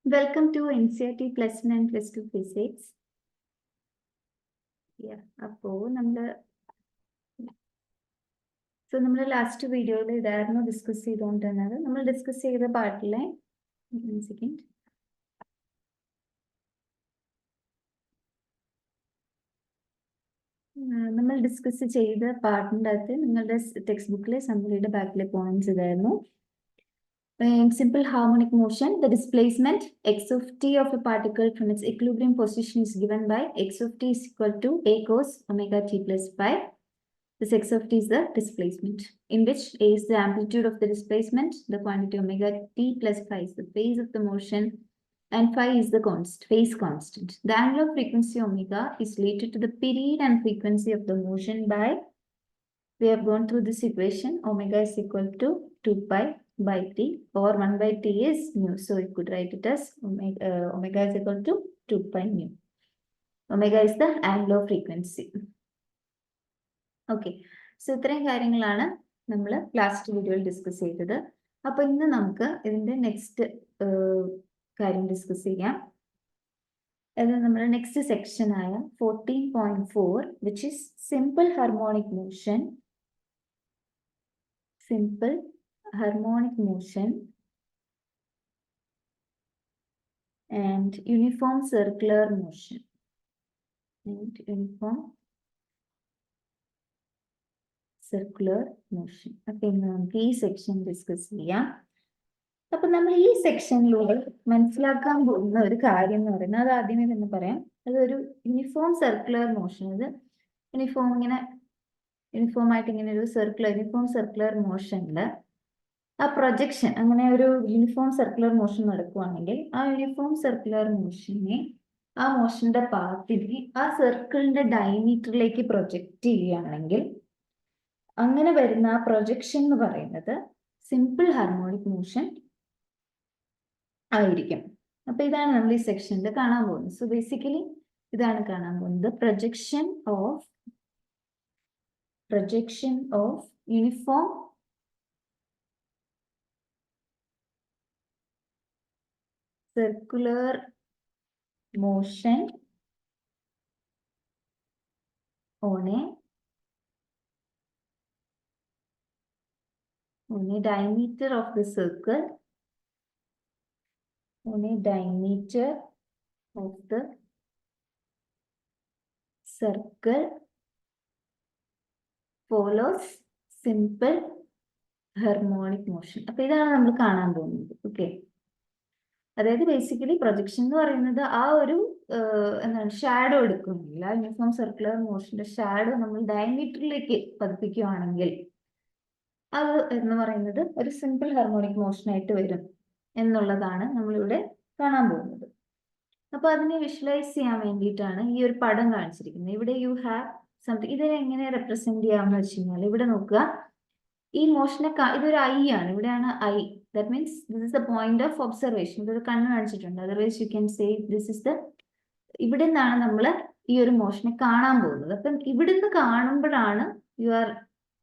Welcome to NCERT Plus 1 and Plus 2 Physics. അപ്പോൾ നമ്മൾ last വീഡിയോയിൽ ഇതായിരുന്നു ഡിസ്കസ് ചെയ്തുകൊണ്ടിരുന്നത്. നമ്മൾ ഡിസ്കസ് ചെയ്ത പാർട്ടിലെ നമ്മൾ ഡിസ്കസ് ചെയ്ത പാർട്ടിൻ്റെ അകത്ത് നിങ്ങളുടെ ടെക്സ്റ്റ് ബുക്കിലെ സമ്മറിയുടെ ബാക്കിലെ പോയിന്റ്സ് ഇതായിരുന്നു. In simple harmonic motion, the displacement x of t of a particle from its equilibrium position is given by x of t is equal to a cos omega t plus phi. This x of t is the displacement, in which a is the amplitude of the displacement, the quantity omega t plus phi is the phase of the motion, and phi is the phase constant. The angular frequency omega is related to the period and frequency of the motion by, we have gone through this equation, omega is equal to 2 pi by t, or 1 by t is mu. So you could write it as omega is equal to 2 pi mu. Omega is the angular frequency. Okay. So ഇത്രയും കാര്യങ്ങളാണ് നമ്മൾ last വീഡിയോയിൽ discuss ചെയ്തത്. അപ്പൊ ഇന്ന് നമുക്ക് ഇതിന്റെ next കാര്യം ഡിസ്കസ് ചെയ്യാം. അത് നമ്മുടെ നെക്സ്റ്റ് സെക്ഷൻ ആയ 14.4 which is simple harmonic motion. Simple harmonic motion and uniform circular motion. And uniform circular motion. അപ്പോൾ നമുക്ക് ഈ സെക്ഷൻ ഡിസ്കസ് ചെയ്യാം. അപ്പൊ നമ്മൾ ഈ സെക്ഷനിലൂടെ മനസ്സിലാക്കാൻ പോകുന്ന ഒരു കാര്യം എന്ന് പറയുന്നത്, അത് ആദ്യമേ തന്നെ പറയാം, അതൊരു യൂണിഫോം സർക്കുലർ മോഷൻ. അത് യൂണിഫോം ആയിട്ട് ഇങ്ങനെ ഒരു യൂണിഫോം സർക്കുലർ മോഷനില് ആ പ്രൊജക്ഷൻ, അങ്ങനെ ഒരു യൂണിഫോം സർക്കുലർ മോഷൻ നടക്കുകയാണെങ്കിൽ ആ യൂണിഫോം സർക്കുലർ മോഷനെ, ആ മോഷന്റെ പാത്തിനെ ആ സർക്കിളിന്റെ ഡയമീറ്ററിലേക്ക് പ്രൊജക്റ്റ് ചെയ്യുകയാണെങ്കിൽ അങ്ങനെ വരുന്ന ആ പ്രൊജക്ഷൻ എന്ന് പറയുന്നത് സിമ്പിൾ ഹാർമോണിക് മോഷൻ ആയിരിക്കും. അപ്പൊ ഇതാണ് നമ്മൾ ഈ സെക്ഷനിൽ കാണാൻ പോകുന്നത്. സോ ബേസിക്കലി ഇതാണ് കാണാൻ പോകുന്നത്, projection of uniform circular motion on a diameter of the circle, on a diameter of the circle follows simple harmonic motion. അപ്പൊ ഇതാണ് നമ്മൾ കാണാൻ പോകുന്നത്. ഓക്കെ, അതായത് ബേസിക്കലി പ്രൊജക്ഷൻ എന്ന് പറയുന്നത് ആ ഒരു ഷാഡോ എടുക്കുന്നില്ല, യൂണിഫോം സർക്കുലർ മോഷന്റെ ഷാഡോ നമ്മൾ ഡയമീറ്ററിലേക്ക് പതിപ്പിക്കുകയാണെങ്കിൽ അത് എന്ന് പറയുന്നത് ഒരു സിമ്പിൾ ഹാർമോണിക് മോഷൻ ആയിട്ട് വരും എന്നുള്ളതാണ് നമ്മളിവിടെ കാണാൻ പോകുന്നത്. അപ്പൊ അതിനെ വിഷ്വലൈസ് ചെയ്യാൻ വേണ്ടിയിട്ടാണ് ഈ ഒരു പടം കാണിച്ചിരിക്കുന്നത്. ഇവിടെ യു ഹാവ് സംതിങ്. ഇതിനെ എങ്ങനെ റെപ്രസെന്റ് ചെയ്യാമെന്ന് വെച്ച് കഴിഞ്ഞാൽ, ഇവിടെ നോക്കുക, ഈ മോഷനെ ഇതൊരു ഐ ആണ്, ഇവിടെയാണ് I. That means this is the point of observation. ഇതൊരു കണ്ണ് കാണിച്ചിട്ടുണ്ട്. Otherwise you can say this is the, ഇവിടെ നിന്നാണ് നമ്മൾ ഈ ഒരു മോഷനെ കാണാൻ പോകുന്നത്. അപ്പം ഇവിടുന്ന് കാണുമ്പോഴാണ് you are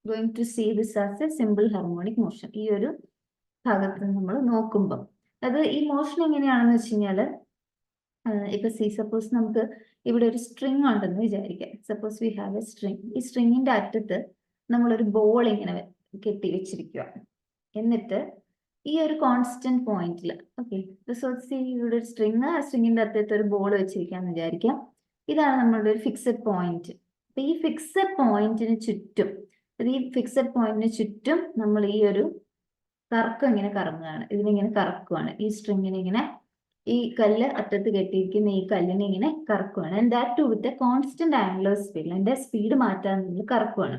going to see this as a simple harmonic motion. ഈ ഒരു ഭാഗത്ത് നമ്മൾ നോക്കുമ്പോൾ അത് ഈ മോഷൻ എങ്ങനെയാണെന്ന് വെച്ച് കഴിഞ്ഞാൽ, ഇപ്പൊ സപ്പോസ് നമുക്ക് ഇവിടെ ഒരു സ്ട്രിങ് ഉണ്ടെന്ന് വിചാരിക്കാം. Suppose we have A string. ഈ സ്ട്രിങ്ങിന്റെ അറ്റത്ത് നമ്മളൊരു ബോൾ ഇങ്ങനെ കെട്ടി വെച്ചിരിക്കുക. എന്നിട്ട് ഈ ഒരു കോൺസ്റ്റന്റ് പോയിന്റിൽ, ഓക്കെ, ഇവിടെ ഒരു സ്ട്രിങ്, ആ സ്ട്രിങ്ങിന്റെ അറ്റത്ത് ഒരു ബോൾ വെച്ചിരിക്കാന്ന് വിചാരിക്കാം. ഇതാണ് നമ്മളുടെ ഒരു ഫിക്സഡ് പോയിന്റ്. അപ്പൊ ഈ ഫിക്സഡ് പോയിന്റിന് ചുറ്റും നമ്മൾ ഈ ഒരു കറക്കം ഇങ്ങനെ കറങ്ങുകയാണ്. ഇതിനിങ്ങനെ കറക്കുവാണ്. ഈ സ്ട്രിങ്ങിനെ ഇങ്ങനെ, ഈ കല്ല് അറ്റത്ത് കെട്ടിയിരിക്കുന്ന ഈ കല്ലിനെ ഇങ്ങനെ കറക്കുവാണ്. And that to with a constant angular speed. അതിന്റെ സ്പീഡ് മാറ്റാൻ നമ്മൾ കറക്കുവാണ്.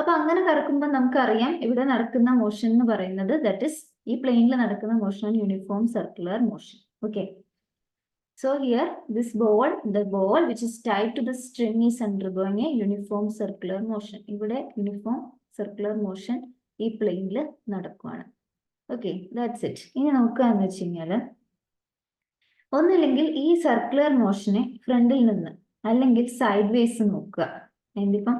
അപ്പൊ അങ്ങനെ കറക്കുമ്പോൾ നമുക്കറിയാം ഇവിടെ നടക്കുന്ന മോഷൻ എന്ന് പറയുന്നത്, ദാറ്റ് ഇസ് ഈ പ്ലെയിനിൽ നടക്കുന്ന motion uniform circular motion. Okay, so here this the ball which is tied to the string is undergoing a uniform circular motion. ഇവിടെ യൂണിഫോം സർക്കുലർ മോഷൻ ഈ പ്ലെയിനിൽ നടക്കുവാണ്. Okay, that's it. ഇനി നോക്കുകയെന്ന് വെച്ച് കഴിഞ്ഞാൽ, ഒന്നില്ലെങ്കിൽ ഈ സർക്കുലർ മോഷനെ ഫ്രണ്ടിൽ നിന്ന് അല്ലെങ്കിൽ സൈഡ് വേസ് നോക്കുക. എന്നിപ്പം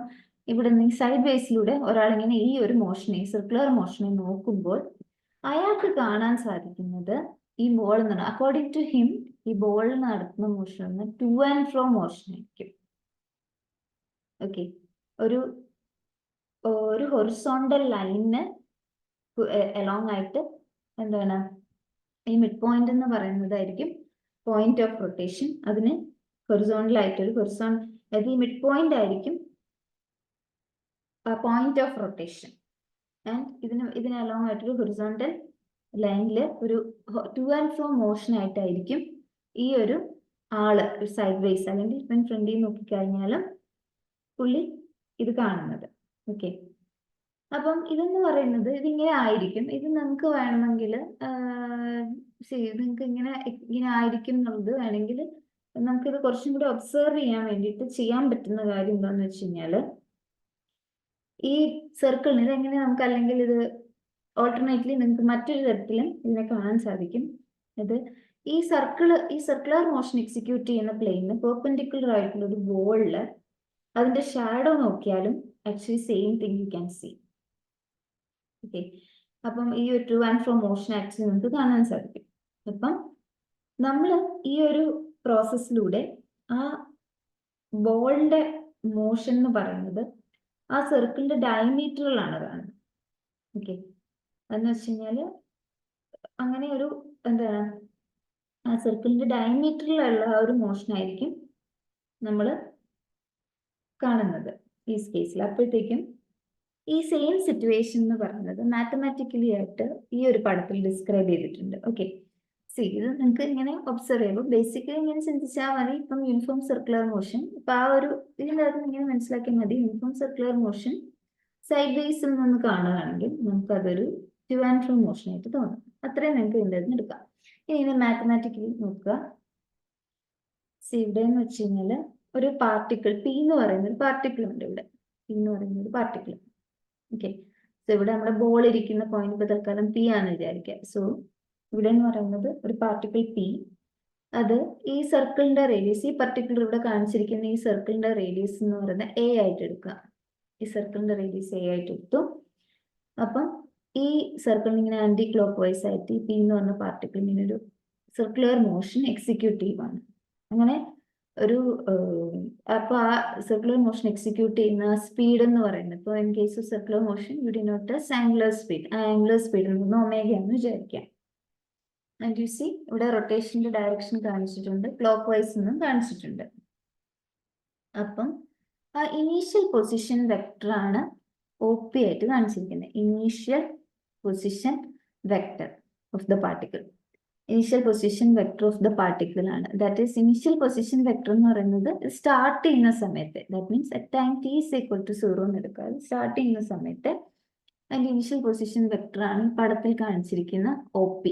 ഇവിടെ നിന്ന് സൈഡ് വേസിലൂടെ ഒരാളിങ്ങനെ ഈ ഒരു മോഷനെ, സർക്കുലർ മോഷനെ നോക്കുമ്പോൾ അയാൾക്ക് കാണാൻ സാധിക്കുന്നത് ഈ ബോൾ എന്ന് അക്കോർഡിംഗ് ടു ഹിം ഈ ബോൾ നടത്തുന്ന motion to and fro motion ആയിരിക്കും. ഓക്കെ, ഒരു ഒരു ഹൊറിസോണ്ടൽ ലൈനിന് അലോങ് ആയിട്ട് എന്താണ് ഈ മിഡ് പോയിന്റ് എന്ന് പറയുന്നതായിരിക്കും പോയിന്റ് ഓഫ് റൊട്ടേഷൻ. അതിന് ഹൊറിസോണ്ടൽ ആയിട്ടൊരു അതായത് ഈ മിഡ് പോയിന്റ് ആയിരിക്കും പോയിന്റ് ഓഫ് റൊട്ടേഷൻ. ആൻഡ് ഇതിന് അലോങ് ആയിട്ടൊരു ഹൊറിസോണ്ടൽ ലൈനിൽ ഒരു ടു ആൻഡ് ഫ്രോ മോഷൻ ആയിട്ടായിരിക്കും ഈ ഒരു ആള് സൈഡ് വേസ് അല്ലെങ്കിൽ ഇപ്പം ഫ്രണ്ടിൽ നോക്കിക്കഴിഞ്ഞാലും പുള്ളി ഇത് കാണുന്നത്. ഓക്കെ, അപ്പം ഇതെന്ന് പറയുന്നത് ഇതിങ്ങനെ ആയിരിക്കും. ഇത് നിങ്ങൾക്ക് വേണമെങ്കിൽ നിങ്ങൾക്ക് ഇങ്ങനെ ആയിരിക്കും എന്നുള്ളത് വേണമെങ്കിൽ നമുക്കിത് കുറച്ചും കൂടി ഒബ്സർവ് ചെയ്യാൻ വേണ്ടിയിട്ട് ചെയ്യാൻ പറ്റുന്ന കാര്യം എന്താണെന്ന് വെച്ച് കഴിഞ്ഞാൽ ഈ സർക്കിളിന് ഇതെങ്ങനെ നമുക്ക് അല്ലെങ്കിൽ ഇത് ഓൾട്ടർനേറ്റ്ലി നിങ്ങൾക്ക് മറ്റൊരു തരത്തിലും ഇതിനെ കാണാൻ സാധിക്കും. അത് ഈ സർക്കുലർ മോഷൻ എക്സിക്യൂട്ട് ചെയ്യുന്ന പ്ലെയിനിന് പെർപെൻഡിക്കുലർ ആയിട്ടുള്ള ഒരു ബോളില് അതിന്റെ ഷാഡോ നോക്കിയാലും actually same thing you can see. Okay, അപ്പം ഈ ഒരു to and fro motion actually നമുക്ക് കാണാൻ സാധിക്കും. അപ്പം നമ്മൾ ഈ ഒരു പ്രോസസ്സിലൂടെ ആ ബോളിന്റെ മോഷൻ എന്ന് പറയുന്നത് ആ സർക്കിളിന്റെ ഡയമീറ്ററിലാണ് കാണുന്നത്. ഓക്കെ, അതെന്ന് വെച്ച് കഴിഞ്ഞാല് അങ്ങനെ ഒരു എന്താണ് ആ സർക്കിളിന്റെ ഡയമീറ്ററിലുള്ള ആ ഒരു മോഷൻ ആയിരിക്കും നമ്മൾ കാണുന്നത് ഈ കേസിൽ. അപ്പോഴത്തേക്കും ഈ സെയിം സിറ്റുവേഷൻ എന്ന് പറയുന്നത് മാത്തമാറ്റിക്കലി ആയിട്ട് ഈ ഒരു പടത്തിൽ ഡിസ്ക്രൈബ് ചെയ്തിട്ടുണ്ട്. ഓക്കെ, ഇത് നിങ്ങൾക്ക് ഇങ്ങനെ ഒബ്സർവ് ചെയ്യുമ്പോൾ ബേസിക്കലി ഇങ്ങനെ ചിന്തിച്ചാൽ മതി. ഇപ്പം യൂണിഫോം സർക്കുലർ മോഷൻ, ഇപ്പൊ ആ ഒരു ഇതിൻ്റെ അകത്ത് ഇങ്ങനെ മനസ്സിലാക്കിയാൽ മതി. യൂണിഫോം സർക്കുലർ മോഷൻ സൈഡ് വേസിൽ നിന്ന് കാണുകയാണെങ്കിൽ നമുക്ക് അതൊരു ടു ആൻഡ് ഫ്രോ മോഷൻ ആയിട്ട് തോന്നും. അത്രയും നിങ്ങൾക്ക് ഇതിൻ്റെ അകത്ത് എടുക്കാം. ഇനി ഇതിനെ മാത്തമാറ്റിക്കലി നോക്കുക. ഇവിടെ എന്ന് വെച്ച് കഴിഞ്ഞാൽ ഒരു പാർട്ടിക്കിൾ പി എന്ന് പറയുന്ന ഒരു പാർട്ടിക്കിൾ ഉണ്ട്. ഇവിടെ പി എന്ന് പറയുന്ന ഒരു പാർട്ടിക്കിൾ. ഓക്കെ, സോ ഇവിടെ നമ്മുടെ ബോൾ ഇരിക്കുന്ന പോയിന്റ് ഇപ്പോൾ തൽക്കാലം പി ആണെന്ന് വിചാരിക്കുക. സോ ഇവിടെ എന്ന് പറയുന്നത് ഒരു പാർട്ടിക്കിൾ പി. അത് ഈ സർക്കിളിന്റെ റേഡിയസ്, ഈ പർട്ടിക്കുലർ ഇവിടെ കാണിച്ചിരിക്കുന്ന ഈ സർക്കിളിന്റെ റേഡിയസ് എന്ന് പറയുന്നത് എ ആയിട്ട് എടുക്കുക. ഈ സർക്കിളിന്റെ റേഡിയസ് എ ആയിട്ട് എടുത്തു. അപ്പം ഈ സർക്കിളിന് ഇങ്ങനെ ആന്റി ക്ലോക്ക് വൈസ് ആയിട്ട് ഈ പി എന്ന് പറഞ്ഞ പാർട്ടിക്കിൾ ഇങ്ങനെ ഒരു സർക്കുലർ മോഷൻ എക്സിക്യൂട്ടീവ് ആണ്. അങ്ങനെ ഒരു അപ്പൊ ആ സർക്കുലർ മോഷൻ എക്സിക്യൂട്ട് ചെയ്യുന്ന സ്പീഡ് എന്ന് പറയുന്നത് ഇപ്പോൾ in case of circular motion you denote angular speed. ആ ആംഗുലർ സ്പീഡ് എന്ന് ഒമേഗയാണെന്ന് വിചാരിക്കാം. ആൻഡ് യു സി ഇവിടെ റൊട്ടേഷന്റെ ഡയറക്ഷൻ കാണിച്ചിട്ടുണ്ട്, ക്ലോക്ക് വൈസ് എന്നും കാണിച്ചിട്ടുണ്ട്. അപ്പം ആ ഇനീഷ്യൽ പൊസിഷൻ വെക്ടർ ആണ് OP ആയിട്ട് കാണിച്ചിരിക്കുന്നത്. Initial position vector of the particle. Initial position vector of the particle ആണ്. That is initial position vector എന്ന് പറയുന്നത് സ്റ്റാർട്ട് ചെയ്യുന്ന സമയത്ത്, that means at time t is equal to 0 എന്ന് എടുക്കുക. സ്റ്റാർട്ട് ചെയ്യുന്ന സമയത്ത് അതിന്റെ ഇനീഷ്യൽ പൊസിഷൻ വെക്ടർ ആണ് പടത്തിൽ കാണിച്ചിരിക്കുന്ന OP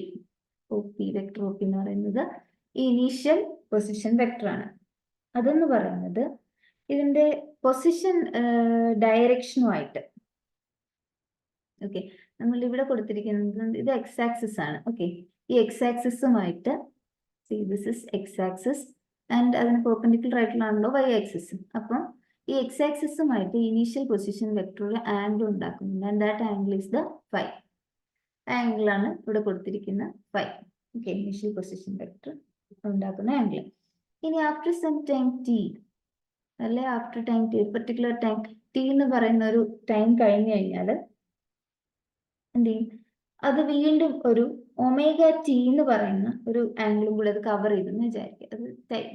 വെക്ടർ. OP എന്ന് പറയുന്നത് ഈ ഇനീഷ്യൽ പൊസിഷൻ വെക്ടർ ആണ്. അതെന്ന് പറയുന്നത് ഇതിന്റെ പൊസിഷൻ ഡയറക്ഷനുമായിട്ട്, ഓക്കെ, നമ്മൾ ഇവിടെ കൊടുത്തിരിക്കുന്നത് ഇത് എക്സ് ആക്സിസ് ആണ്. ഓക്കെ, ഈ എക്സ് ആക്സിസുമായിട്ട് this is X axis and അതിന് പെർപെൻഡിക്കുലർ ആയിട്ടുള്ളതാണല്ലോ വൈ ആക്സിസ്. അപ്പം ഈ എക്സ് ആക്സിസുമായിട്ട് ഇനീഷ്യൽ പൊസിഷൻ വെക്ടർ ഒരു ആംഗിൾ ഉണ്ടാക്കുന്നുണ്ട്. And that angle is the phi. Angle ആണ് ഇവിടെ കൊടുത്തിരിക്കുന്ന phi. Okay, initial position vector ഉണ്ടാക്കുന്ന ആംഗിൾ. ഇനി ആഫ്റ്റർ സം ടൈം ടി അല്ലെ after time T, particular time T എന്ന് പറയുന്ന ഒരു ടൈം കഴിഞ്ഞു കഴിഞ്ഞാൽ എന്ത് ചെയ്യും, അത് വീണ്ടും ഒരു ഒമേഗ ടി എന്ന് പറയുന്ന ഒരു ആംഗിളും കൂടെ അത് കവർ ചെയ്തെന്ന് വിചാരിക്കുക. അത്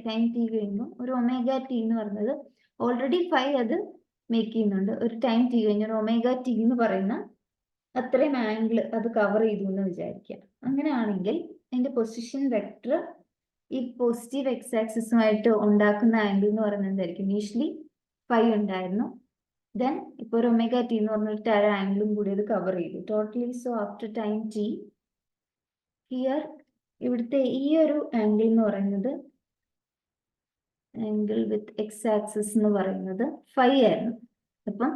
ടൈം ടി കഴിയുമ്പോൾ ഒരു ഒമേഗ ടി എന്ന് പറയുന്നത് ഓൾറെഡി ഫൈ അത് മേക്ക് ചെയ്യുന്നുണ്ട്. ഒരു ടൈം ടി കഴിഞ്ഞ ഒരു ഒമേഗ ടി എന്ന് പറയുന്ന അത്രയും ആംഗിൾ അത് കവർ ചെയ്തു എന്ന് വിചാരിക്കുക. അങ്ങനെയാണെങ്കിൽ അതിന്റെ പൊസിഷൻ വെക്ടർ ഈ പോസിറ്റീവ് എക്സ് ആക്സിസുമായിട്ട് ഉണ്ടാക്കുന്ന ആംഗിൾ എന്ന് പറയുന്നത് എന്തായിരിക്കും? ഇനീഷ്യലി ഫൈ ഉണ്ടായിരുന്നു, ദെൻ ഇപ്പോൾ ഒരു ഒമേഗ ടി എന്ന് പറഞ്ഞിട്ട് ആ ആംഗിളും കൂടി അത് കവർ ചെയ്തു totally. So after time T here ഇവിടുത്തെ ഈ ഒരു ആംഗിൾ എന്ന് പറയുന്നത് ആംഗിൾ വിത്ത് എക്സ് ആക്സിസ് എന്ന് പറയുന്നത് ഫൈ ആയിരുന്നു. അപ്പം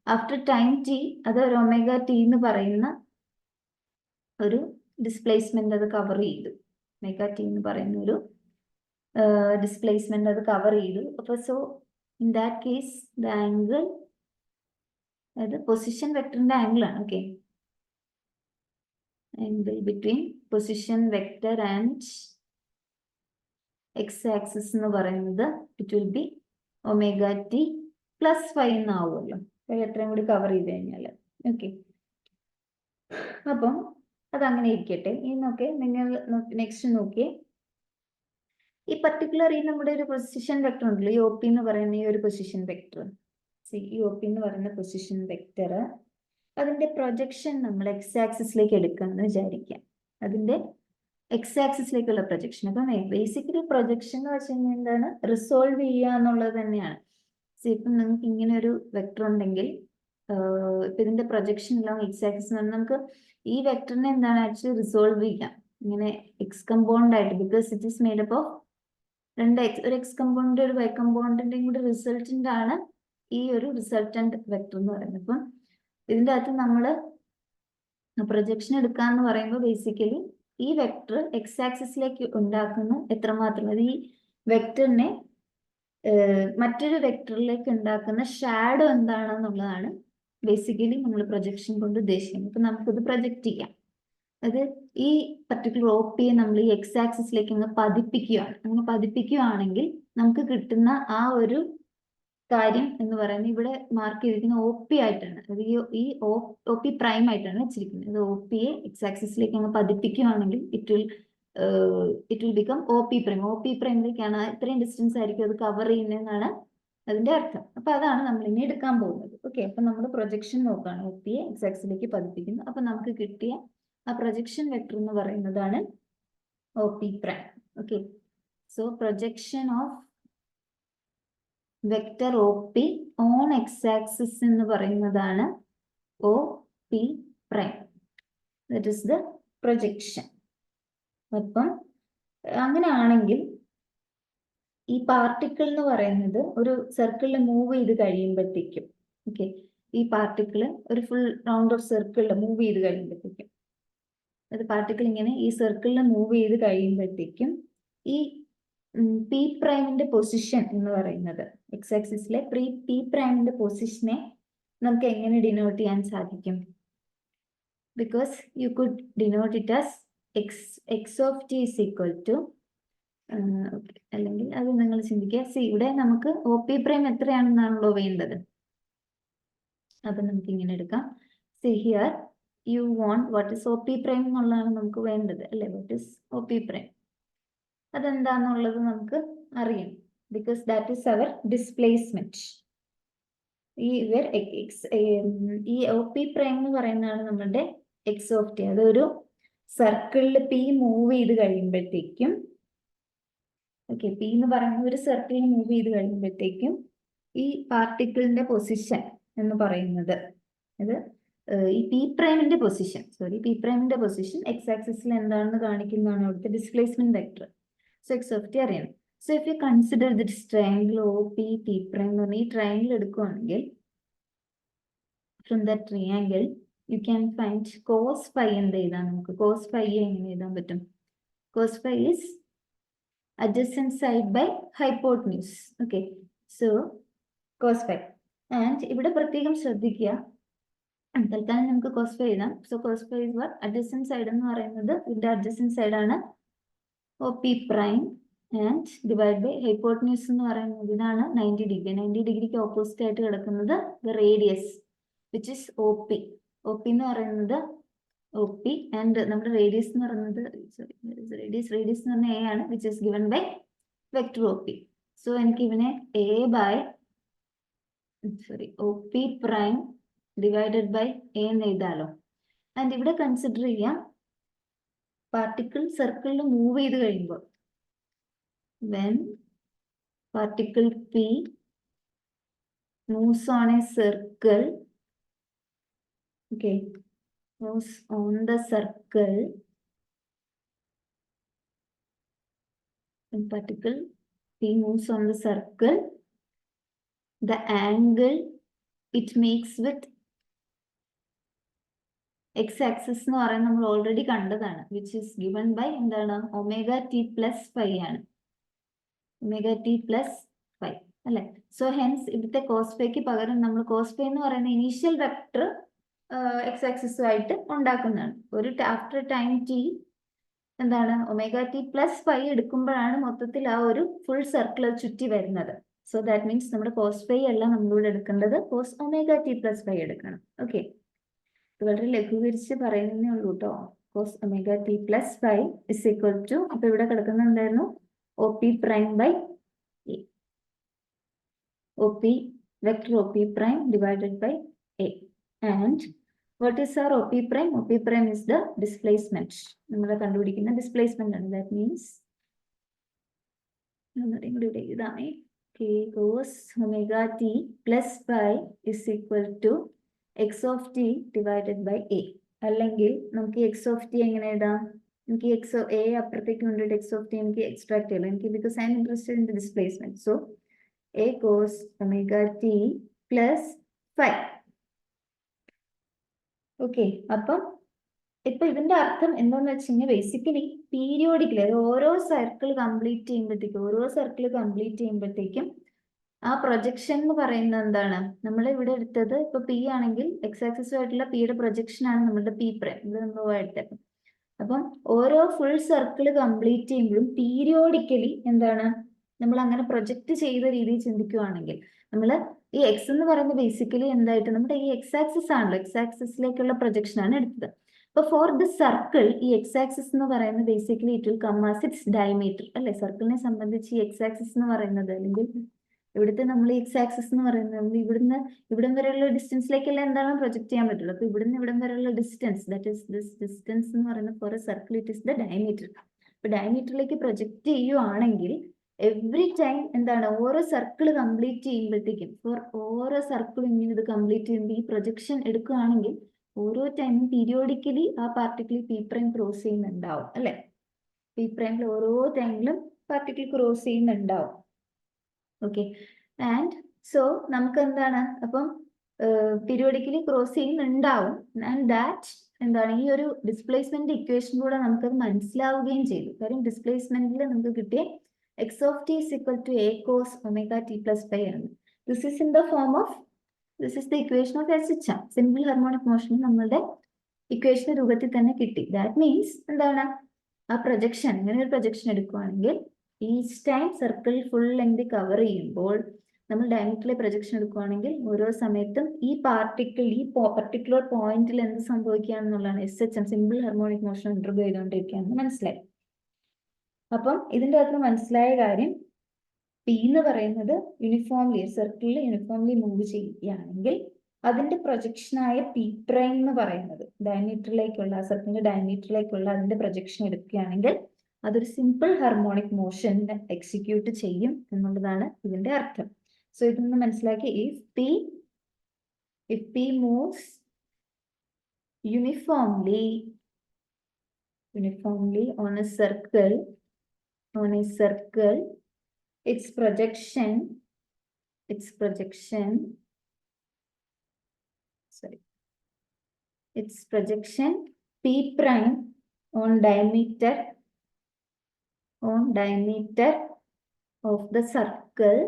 ആഫ്റ്റർ ടൈം ടി അത് ഒരു ഒമേഗ ടി എന്ന് പറയുന്ന ഒരു ഡിസ്പ്ലേസ്മെന്റ് അത് കവർ ചെയ്തു. ഒമേഗ ടി എന്ന് പറയുന്ന ഒരു ഡിസ്പ്ലേസ്മെന്റ് അത് കവർ ചെയ്തു. അപ്പൊ so in that case the angle, അതായത് പൊസിഷൻ വെക്ടറിന്റെ ആംഗിൾ ആണ്. Okay, angle between position vector and x-axis എന്ന് പറയുന്നത് it will be omega t plus phi എന്നാവുമല്ലോ. എത്രയും കൂടി കവർ ചെയ്ത് കഴിഞ്ഞാൽ ഓക്കെ. അപ്പം അതങ്ങനെ ഇരിക്കട്ടെ. ഇനി നോക്കേ, നിങ്ങൾ നെക്സ്റ്റ് നോക്കിയേ, ഈ പർട്ടിക്കുലർ ഈ നമ്മുടെ ഒരു പൊസിഷൻ വെക്ടർ ഉണ്ടല്ലോ, ഈ ഒ പി എന്ന് പറയുന്ന ഈ ഒരു പൊസിഷൻ വെക്ടർ, ഈ ഒ പി എന്ന് പറയുന്ന പൊസിഷൻ വെക്ടർ, അതിന്റെ പ്രൊജക്ഷൻ നമ്മൾ എക്സ് ആക്സിസിലേക്ക് എടുക്കാമെന്ന് വിചാരിക്കാം. അതിന്റെ എക്സ് ആക്സിസിലേക്കുള്ള പ്രൊജക്ഷൻ. അപ്പം ബേസിക്കലി പ്രൊജക്ഷൻ എന്ന് വെച്ച് കഴിഞ്ഞാൽ എന്താണ്, റിസോൾവ് ചെയ്യുക എന്നുള്ളത് തന്നെയാണ്. ഇപ്പം നിങ്ങൾക്ക് ഇങ്ങനെ ഒരു വെക്ടർ ഉണ്ടെങ്കിൽ ഇപ്പൊ ഇതിന്റെ പ്രൊജക്ഷൻ എല്ലാം എക്സ് ആക്സിസ് നമുക്ക് ഈ വെക്ടറിനെ എന്താണ് ആക്ച്വലി റിസോൾവ് ചെയ്യാം ഇങ്ങനെ എക്സ് കമ്പോണന്റ് ആയിട്ട്, because it is made up of രണ്ട് എക്സ്, ഒരു എക്സ് കമ്പോണന്റ് ഒരു വൈ കമ്പോണന്റിന്റെയും കൂടി റിസൾട്ടന്റ് ആണ് ഈ ഒരു റിസൾട്ടന്റ് വെക്ടർ എന്ന് പറയുന്നത്. അപ്പം ഇതിന്റെ അകത്ത് നമ്മൾ പ്രൊജക്ഷൻ എടുക്കാന്ന് പറയുമ്പോൾ ബേസിക്കലി ഈ വെക്ടർ എക്സ് ആക്സിസിലേക്ക് ഉണ്ടാക്കുന്ന എത്രമാത്രം, അത് ഈ വെക്ടറിനെ മറ്റൊരു വെക്ടറിലേക്ക് ഉണ്ടാക്കുന്ന ഷാഡോ എന്താണെന്നുള്ളതാണ് ബേസിക്കലി നമ്മൾ പ്രൊജക്ഷൻ കൊണ്ട് ഉദ്ദേശിക്കുന്നത്. അപ്പൊ നമുക്കിത് പ്രൊജക്റ്റ് ചെയ്യാം. അത് ഈ പർട്ടിക്കുലർ ഒ പിയെ നമ്മൾ ഈ എക്സ് ആക്സിസിലേക്ക് അങ്ങ് പതിപ്പിക്കുകയാണ്. അങ്ങനെ പതിപ്പിക്കുകയാണെങ്കിൽ നമുക്ക് കിട്ടുന്ന ആ ഒരു കാര്യം എന്ന് പറയുന്നത് ഇവിടെ മാർക്ക് ചെയ്തിരിക്കുന്ന ഒ പി ആയിട്ടാണ്. അത് ഈ ഒ പി പ്രൈം ആയിട്ടാണ് വെച്ചിരിക്കുന്നത്. അത് ഒ പിയെ എക്സ് ആക്സിസിലേക്ക് അങ്ങ് പതിപ്പിക്കുകയാണെങ്കിൽ it will become O P prime. O P പ്രൈമിലേക്കാണ് ഇത്രയും ഡിസ്റ്റൻസ് ആയിരിക്കും അത് കവർ ചെയ്യുന്നതെന്നാണ് അതിന്റെ അർത്ഥം. അപ്പൊ അതാണ് നമ്മൾ ഇനി എടുക്കാൻ പോകുന്നത്. ഓക്കെ, അപ്പൊ നമ്മൾ പ്രൊജക്ഷൻ നോക്കുകയാണ്. ഒ പിയെ എക്സ് ആക്സിസിലേക്ക് പതിപ്പിക്കുന്നു. അപ്പൊ നമുക്ക് കിട്ടിയ ആ പ്രൊജക്ഷൻ വെക്ടർ എന്ന് പറയുന്നതാണ് O P prime. Okay, so projection of vector O P on x axis എന്ന് പറയുന്നതാണ് O P prime. That is the projection. അപ്പം അങ്ങനെയാണെങ്കിൽ ഈ പാർട്ടിക്കിൾ എന്ന് പറയുന്നത് ഒരു സർക്കിളിൽ മൂവ് ചെയ്ത് കഴിയുമ്പോഴത്തേക്കും, ഓക്കെ, ഈ പാർട്ടിക്കിൾ ഒരു ഫുൾ റൗണ്ട് ഓഫ് സർക്കിളിൽ മൂവ് ചെയ്ത് കഴിയുമ്പോഴത്തേക്കും, അത് പാർട്ടിക്കിൾ ഇങ്ങനെ ഈ സർക്കിളിൽ മൂവ് ചെയ്ത് കഴിയുമ്പോഴത്തേക്കും ഈ പി പ്രൈമിന്റെ പൊസിഷൻ എന്ന് പറയുന്നത് എക്സ് ആക്സിസിലെ പി പ്രൈമിന്റെ പൊസിഷനെ നമുക്ക് എങ്ങനെ ഡിനോട്ട് ചെയ്യാൻ സാധിക്കും? Because you could denote it as X of t is equal to, അല്ലെങ്കിൽ അത് നിങ്ങൾ ചിന്തിക്കുക. സി, ഇവിടെ നമുക്ക് ഒ പി പ്രൈം എത്രയാണെന്നാണല്ലോ വേണ്ടത്. അപ്പൊ നമുക്ക് ഇങ്ങനെ എടുക്കാം. See here you want what is O P prime എന്നുള്ളതാണ് നമുക്ക് വേണ്ടത് അല്ലെ? What is O P prime? അതെന്താന്നുള്ളത് നമുക്ക് അറിയാം, because that is our displacement. ഈ ഒ പി പ്രൈം എന്ന് പറയുന്നതാണ് നമ്മുടെ എക്സ് ഓഫ് ടി. അതൊരു സർക്കിളിൽ പി മൂവ് ചെയ്ത് കഴിയുമ്പോഴത്തേക്കും, ഓക്കെ, പി എന്ന് പറയുന്ന ഒരു സർക്കിളിൽ മൂവ് ചെയ്ത് കഴിയുമ്പോഴത്തേക്കും ഈ പാർട്ടിക്കിളിന്റെ പൊസിഷൻ എന്ന് പറയുന്നത്, അത് ഈ പി പ്രൈമിന്റെ പൊസിഷൻ, പി പ്രൈമിന്റെ പൊസിഷൻ എക്സ് ആക്സിസിൽ എന്താണെന്ന് കാണിക്കുന്നതാണ് അവിടുത്തെ displacement vector. So X of T അറിയണം. So if you consider this triangle O P P prime എന്ന് പറഞ്ഞാൽ ഈ ട്രയാങ്കിൾ എടുക്കുകയാണെങ്കിൽ, from the triangle you can find cos phi. എന്ത് എഴുതാം നമുക്ക്? കോസ് ഫൈ എങ്ങനെ എഴുതാൻ പറ്റും? Cos phi is adjacent side by hypotenuse. Okay, so cos phi. And ഇവിടെ പ്രത്യേകം ശ്രദ്ധിക്കുക, തൽക്കാലം നമുക്ക് cos phi എഴുതാം. So cos phi is what? Adjacent side എന്ന് പറയുന്നത് ഇതിന്റെ adjacent side ആണ് OP prime and divided by hypotenuse എന്ന് പറയുന്നത് ഇതാണ് 90 ഡിഗ്രി. 90 ഡിഗ്രിക്ക് ഓപ്പോസിറ്റ് ആയിട്ട് കിടക്കുന്നത് the radius which is OP. OP എന്ന് പറയുന്നത് OP and നമ്മുടെ റേഡിയസ് എന്ന് പറയുന്നത് റേഡിയസ് എന്ന് പറഞ്ഞാൽ എ ആണ്, which is given by vector OP. So എനിക്ക് ഇവനെ OP prime divided by A എന്ന് എഴുതാലോ. ആൻഡ് ഇവിടെ കൺസിഡർ ചെയ്യാം പാർട്ടിക്കിൾ സർക്കിളിൽ മൂവ് ചെയ്ത് കഴിയുമ്പോൾ, when particle P moves on a circle, okay, moves on the circle, when particle P moves on the circle, the angle it makes with x-axis എന്ന് പറയുന്നത് നമ്മൾ ഓൾറെഡി കണ്ടതാണ്, which is given by എന്താണ്? omega t plus phi ആണ്. omega t plus phi അല്ലെ? So hence ഇവിടുത്തെ cos phi ക്ക് പകരം നമ്മൾ cos phi എന്ന് പറയുന്ന ഇനീഷ്യൽ വെക്ടർ എക്സ് ആക്സിസുമായിട്ട് ഉണ്ടാക്കുന്നതാണ്. ഒരു ആഫ്റ്റർ ടൈം ടി എന്താണ് ഒമേഗ ടി പ്ലസ് ഫൈ എടുക്കുമ്പോഴാണ് മൊത്തത്തിൽ ആ ഒരു ഫുൾ സർക്കിൾ ചുറ്റി വരുന്നത്. സോ ദാറ്റ് മീൻസ് നമ്മുടെ കോസ് ഫൈ അല്ല നമ്മളിവിടെ എടുക്കേണ്ടത്, cos omega T plus phi എടുക്കണം. ഓക്കെ, ഇത് വളരെ ലഘൂകരിച്ച് പറയുന്നേ ഉള്ളൂ കേട്ടോ. Cos omega T plus phi is equal to, അപ്പൊ ഇവിടെ കിടക്കുന്ന എന്തായിരുന്നു, O P prime by A, O P vector O P prime divided by A. And what is our OP prime? OP prime is the displacement. നമ്മൾ കണ്ടുപിടിക്കുന്ന displacement ആണ്. That means ഇതാണ് k cos omega t plus phi is equal to x of t divided by a. അല്ലെങ്കിൽ നമുക്ക് x of t എങ്ങനെ എഴുതാം? എനിക്ക് x of a അപ്പുറത്തേക്ക് കൊണ്ടിട്ട് x of t എനിക്ക് എക്സ്ട്രാക്ട് ചെയ്യണം എനിക്ക്, because I am interested in the displacement. So a cos omega t plus phi. Okay, അപ്പം ഇപ്പൊ ഇതിന്റെ അർത്ഥം എന്താന്ന് വെച്ച് കഴിഞ്ഞാൽ ബേസിക്കലി പീരിയോഡിക്കലി, അത് ഓരോ സർക്കിൾ കംപ്ലീറ്റ് ചെയ്യുമ്പോഴത്തേക്കും ആ പ്രൊജക്ഷൻ എന്ന് പറയുന്നത് എന്താണ്, നമ്മൾ ഇവിടെ എടുത്തത് ഇപ്പൊ പി ആണെങ്കിൽ എക്സ് ആക്സിസുമായിട്ടുള്ള പിയുടെ പ്രൊജക്ഷൻ ആണ് നമ്മുടെ പി പ്രൈം, ഇത് നമ്മൾ എടുത്തത്. അപ്പം ഓരോ ഫുൾ സർക്കിൾ കംപ്ലീറ്റ് ചെയ്യുമ്പോഴും പീരിയോഡിക്കലി എന്താണ് നമ്മൾ അങ്ങനെ പ്രൊജക്ട് ചെയ്ത രീതിയിൽ ചിന്തിക്കുകയാണെങ്കിൽ, നമ്മൾ ഈ എക്സ് എന്ന് പറയുന്നത് ബേസിക്കലി എന്തായിട്ട് നമ്മുടെ ഈ എക്സ് ആക്സിസ് ആണല്ലോ, എക്സ് ആക്സിസിലേക്കുള്ള പ്രൊജക്ഷൻ ആണ് എടുത്തത്. അപ്പൊ ഫോർ ദ സർക്കിൾ ഈ എക്സ് ആക്സിസ് എന്ന് പറയുന്നത് basically it will come as its diameter അല്ലെ. സർക്കിളിനെ സംബന്ധിച്ച് ഈ എക്സ് ആക്സിസ് എന്ന് പറയുന്നത്, അല്ലെങ്കിൽ ഇവിടുത്തെ നമ്മൾ എക്സ് ആക്സിസ് എന്ന് പറയുന്നത് നമ്മൾ ഇവിടം വരെയുള്ള ഡിസ്റ്റൻസിലേക്കല്ല എന്താണ് പ്രൊജക്ട് ചെയ്യാൻ പറ്റുള്ളൂ. അപ്പൊ ഇവിടുന്ന് ഇവിടം വരെയുള്ള distance, that is this distance എന്ന് പറയുന്നത് for a circle it is the diameter. അപ്പൊ ഡയമീറ്ററിലേക്ക് പ്രൊജക്ട് ചെയ്യുവാണെങ്കിൽ എവറി ടൈം എന്താണ് ഓരോ സർക്കിൾ കംപ്ലീറ്റ് ചെയ്യുമ്പോഴത്തേക്കും, ഫോർ ഓരോ സർക്കിളും ഇങ്ങനെ ഇത് കംപ്ലീറ്റ് ചെയ്യുമ്പോൾ ഈ പ്രൊജക്ഷൻ എടുക്കുകയാണെങ്കിൽ ഓരോ ടൈമും പീരിയോഡിക്കലി ആ പാർട്ടിക്കിൾ പി പ്രൈം ക്രോസ് ചെയ്യുന്നുണ്ടാവും അല്ലെ. പി പ്രൈമിൽ ഓരോ ടൈമിലും പാർട്ടിക്കിൾ ക്രോസ് ചെയ്യുന്നുണ്ടാവും. ഓക്കെ, ആൻഡ് സോ നമുക്ക് എന്താണ് അപ്പം പീരിയോഡിക്കലി ക്രോസ് ചെയ്യുന്നുണ്ടാവും. ആൻഡ് ദാറ്റ് എന്താണ് ഈ ഒരു ഡിസ്പ്ലേസ്മെന്റ് ഇക്വേഷൻ കൂടെ നമുക്കത് മനസ്സിലാവുകയും ചെയ്തു. കാര്യം ഡിസ്പ്ലേസ്മെന്റിൽ നമുക്ക് കിട്ടിയ x of t is equal to a cos omega t plus phi ആണ്. This is in the form of, this is the equation of SHM, simple harmonic motion നമ്മളുടെ ഇക്വേഷൻ രൂപത്തിൽ തന്നെ കിട്ടി. ദാറ്റ് മീൻസ് എന്താണ് ആ പ്രൊജക്ഷൻ, ഇങ്ങനെ ഒരു projection എടുക്കുകയാണെങ്കിൽ each time circle full length cover ചെയ്യുമ്പോൾ നമ്മൾ ഡയമീറ്ററിലെ പ്രൊജക്ഷൻ എടുക്കുകയാണെങ്കിൽ ഓരോ സമയത്തും ഈ പാർട്ടിക്കിൾ ഈ പർട്ടിക്കുലർ പോയിന്റിൽ എന്ത് സംഭവിക്കുകയാണെന്നുള്ളതാണ് SHM, simple harmonic motion intro ചെയ്തുകൊണ്ടിരിക്കുകയാണെന്ന് മനസ്സിലായി. അപ്പം ഇതിൻ്റെ അകത്ത് മനസ്സിലായ കാര്യം, പി എന്ന് പറയുന്നത് യൂണിഫോംലി സർക്കിളിൽ യൂണിഫോംലി മൂവ് ചെയ്യുകയാണെങ്കിൽ അതിന്റെ പ്രൊജക്ഷനായ പി പ്രൈം എന്ന് പറയുന്നത് ഡയമീറ്ററിലേക്കുള്ള, സർക്കിളിന്റെ ഡയമീറ്ററിലേക്കുള്ള അതിന്റെ പ്രൊജക്ഷൻ എടുക്കുകയാണെങ്കിൽ അതൊരു സിമ്പിൾ ഹാർമോണിക് മോഷൻ എക്സിക്യൂട്ട് ചെയ്യും എന്നുള്ളതാണ് ഇതിന്റെ അർത്ഥം. സോ ഇതൊന്ന് മനസ്സിലാക്കി, if P moves uniformly on a circle, its projection P prime on diameter of the circle,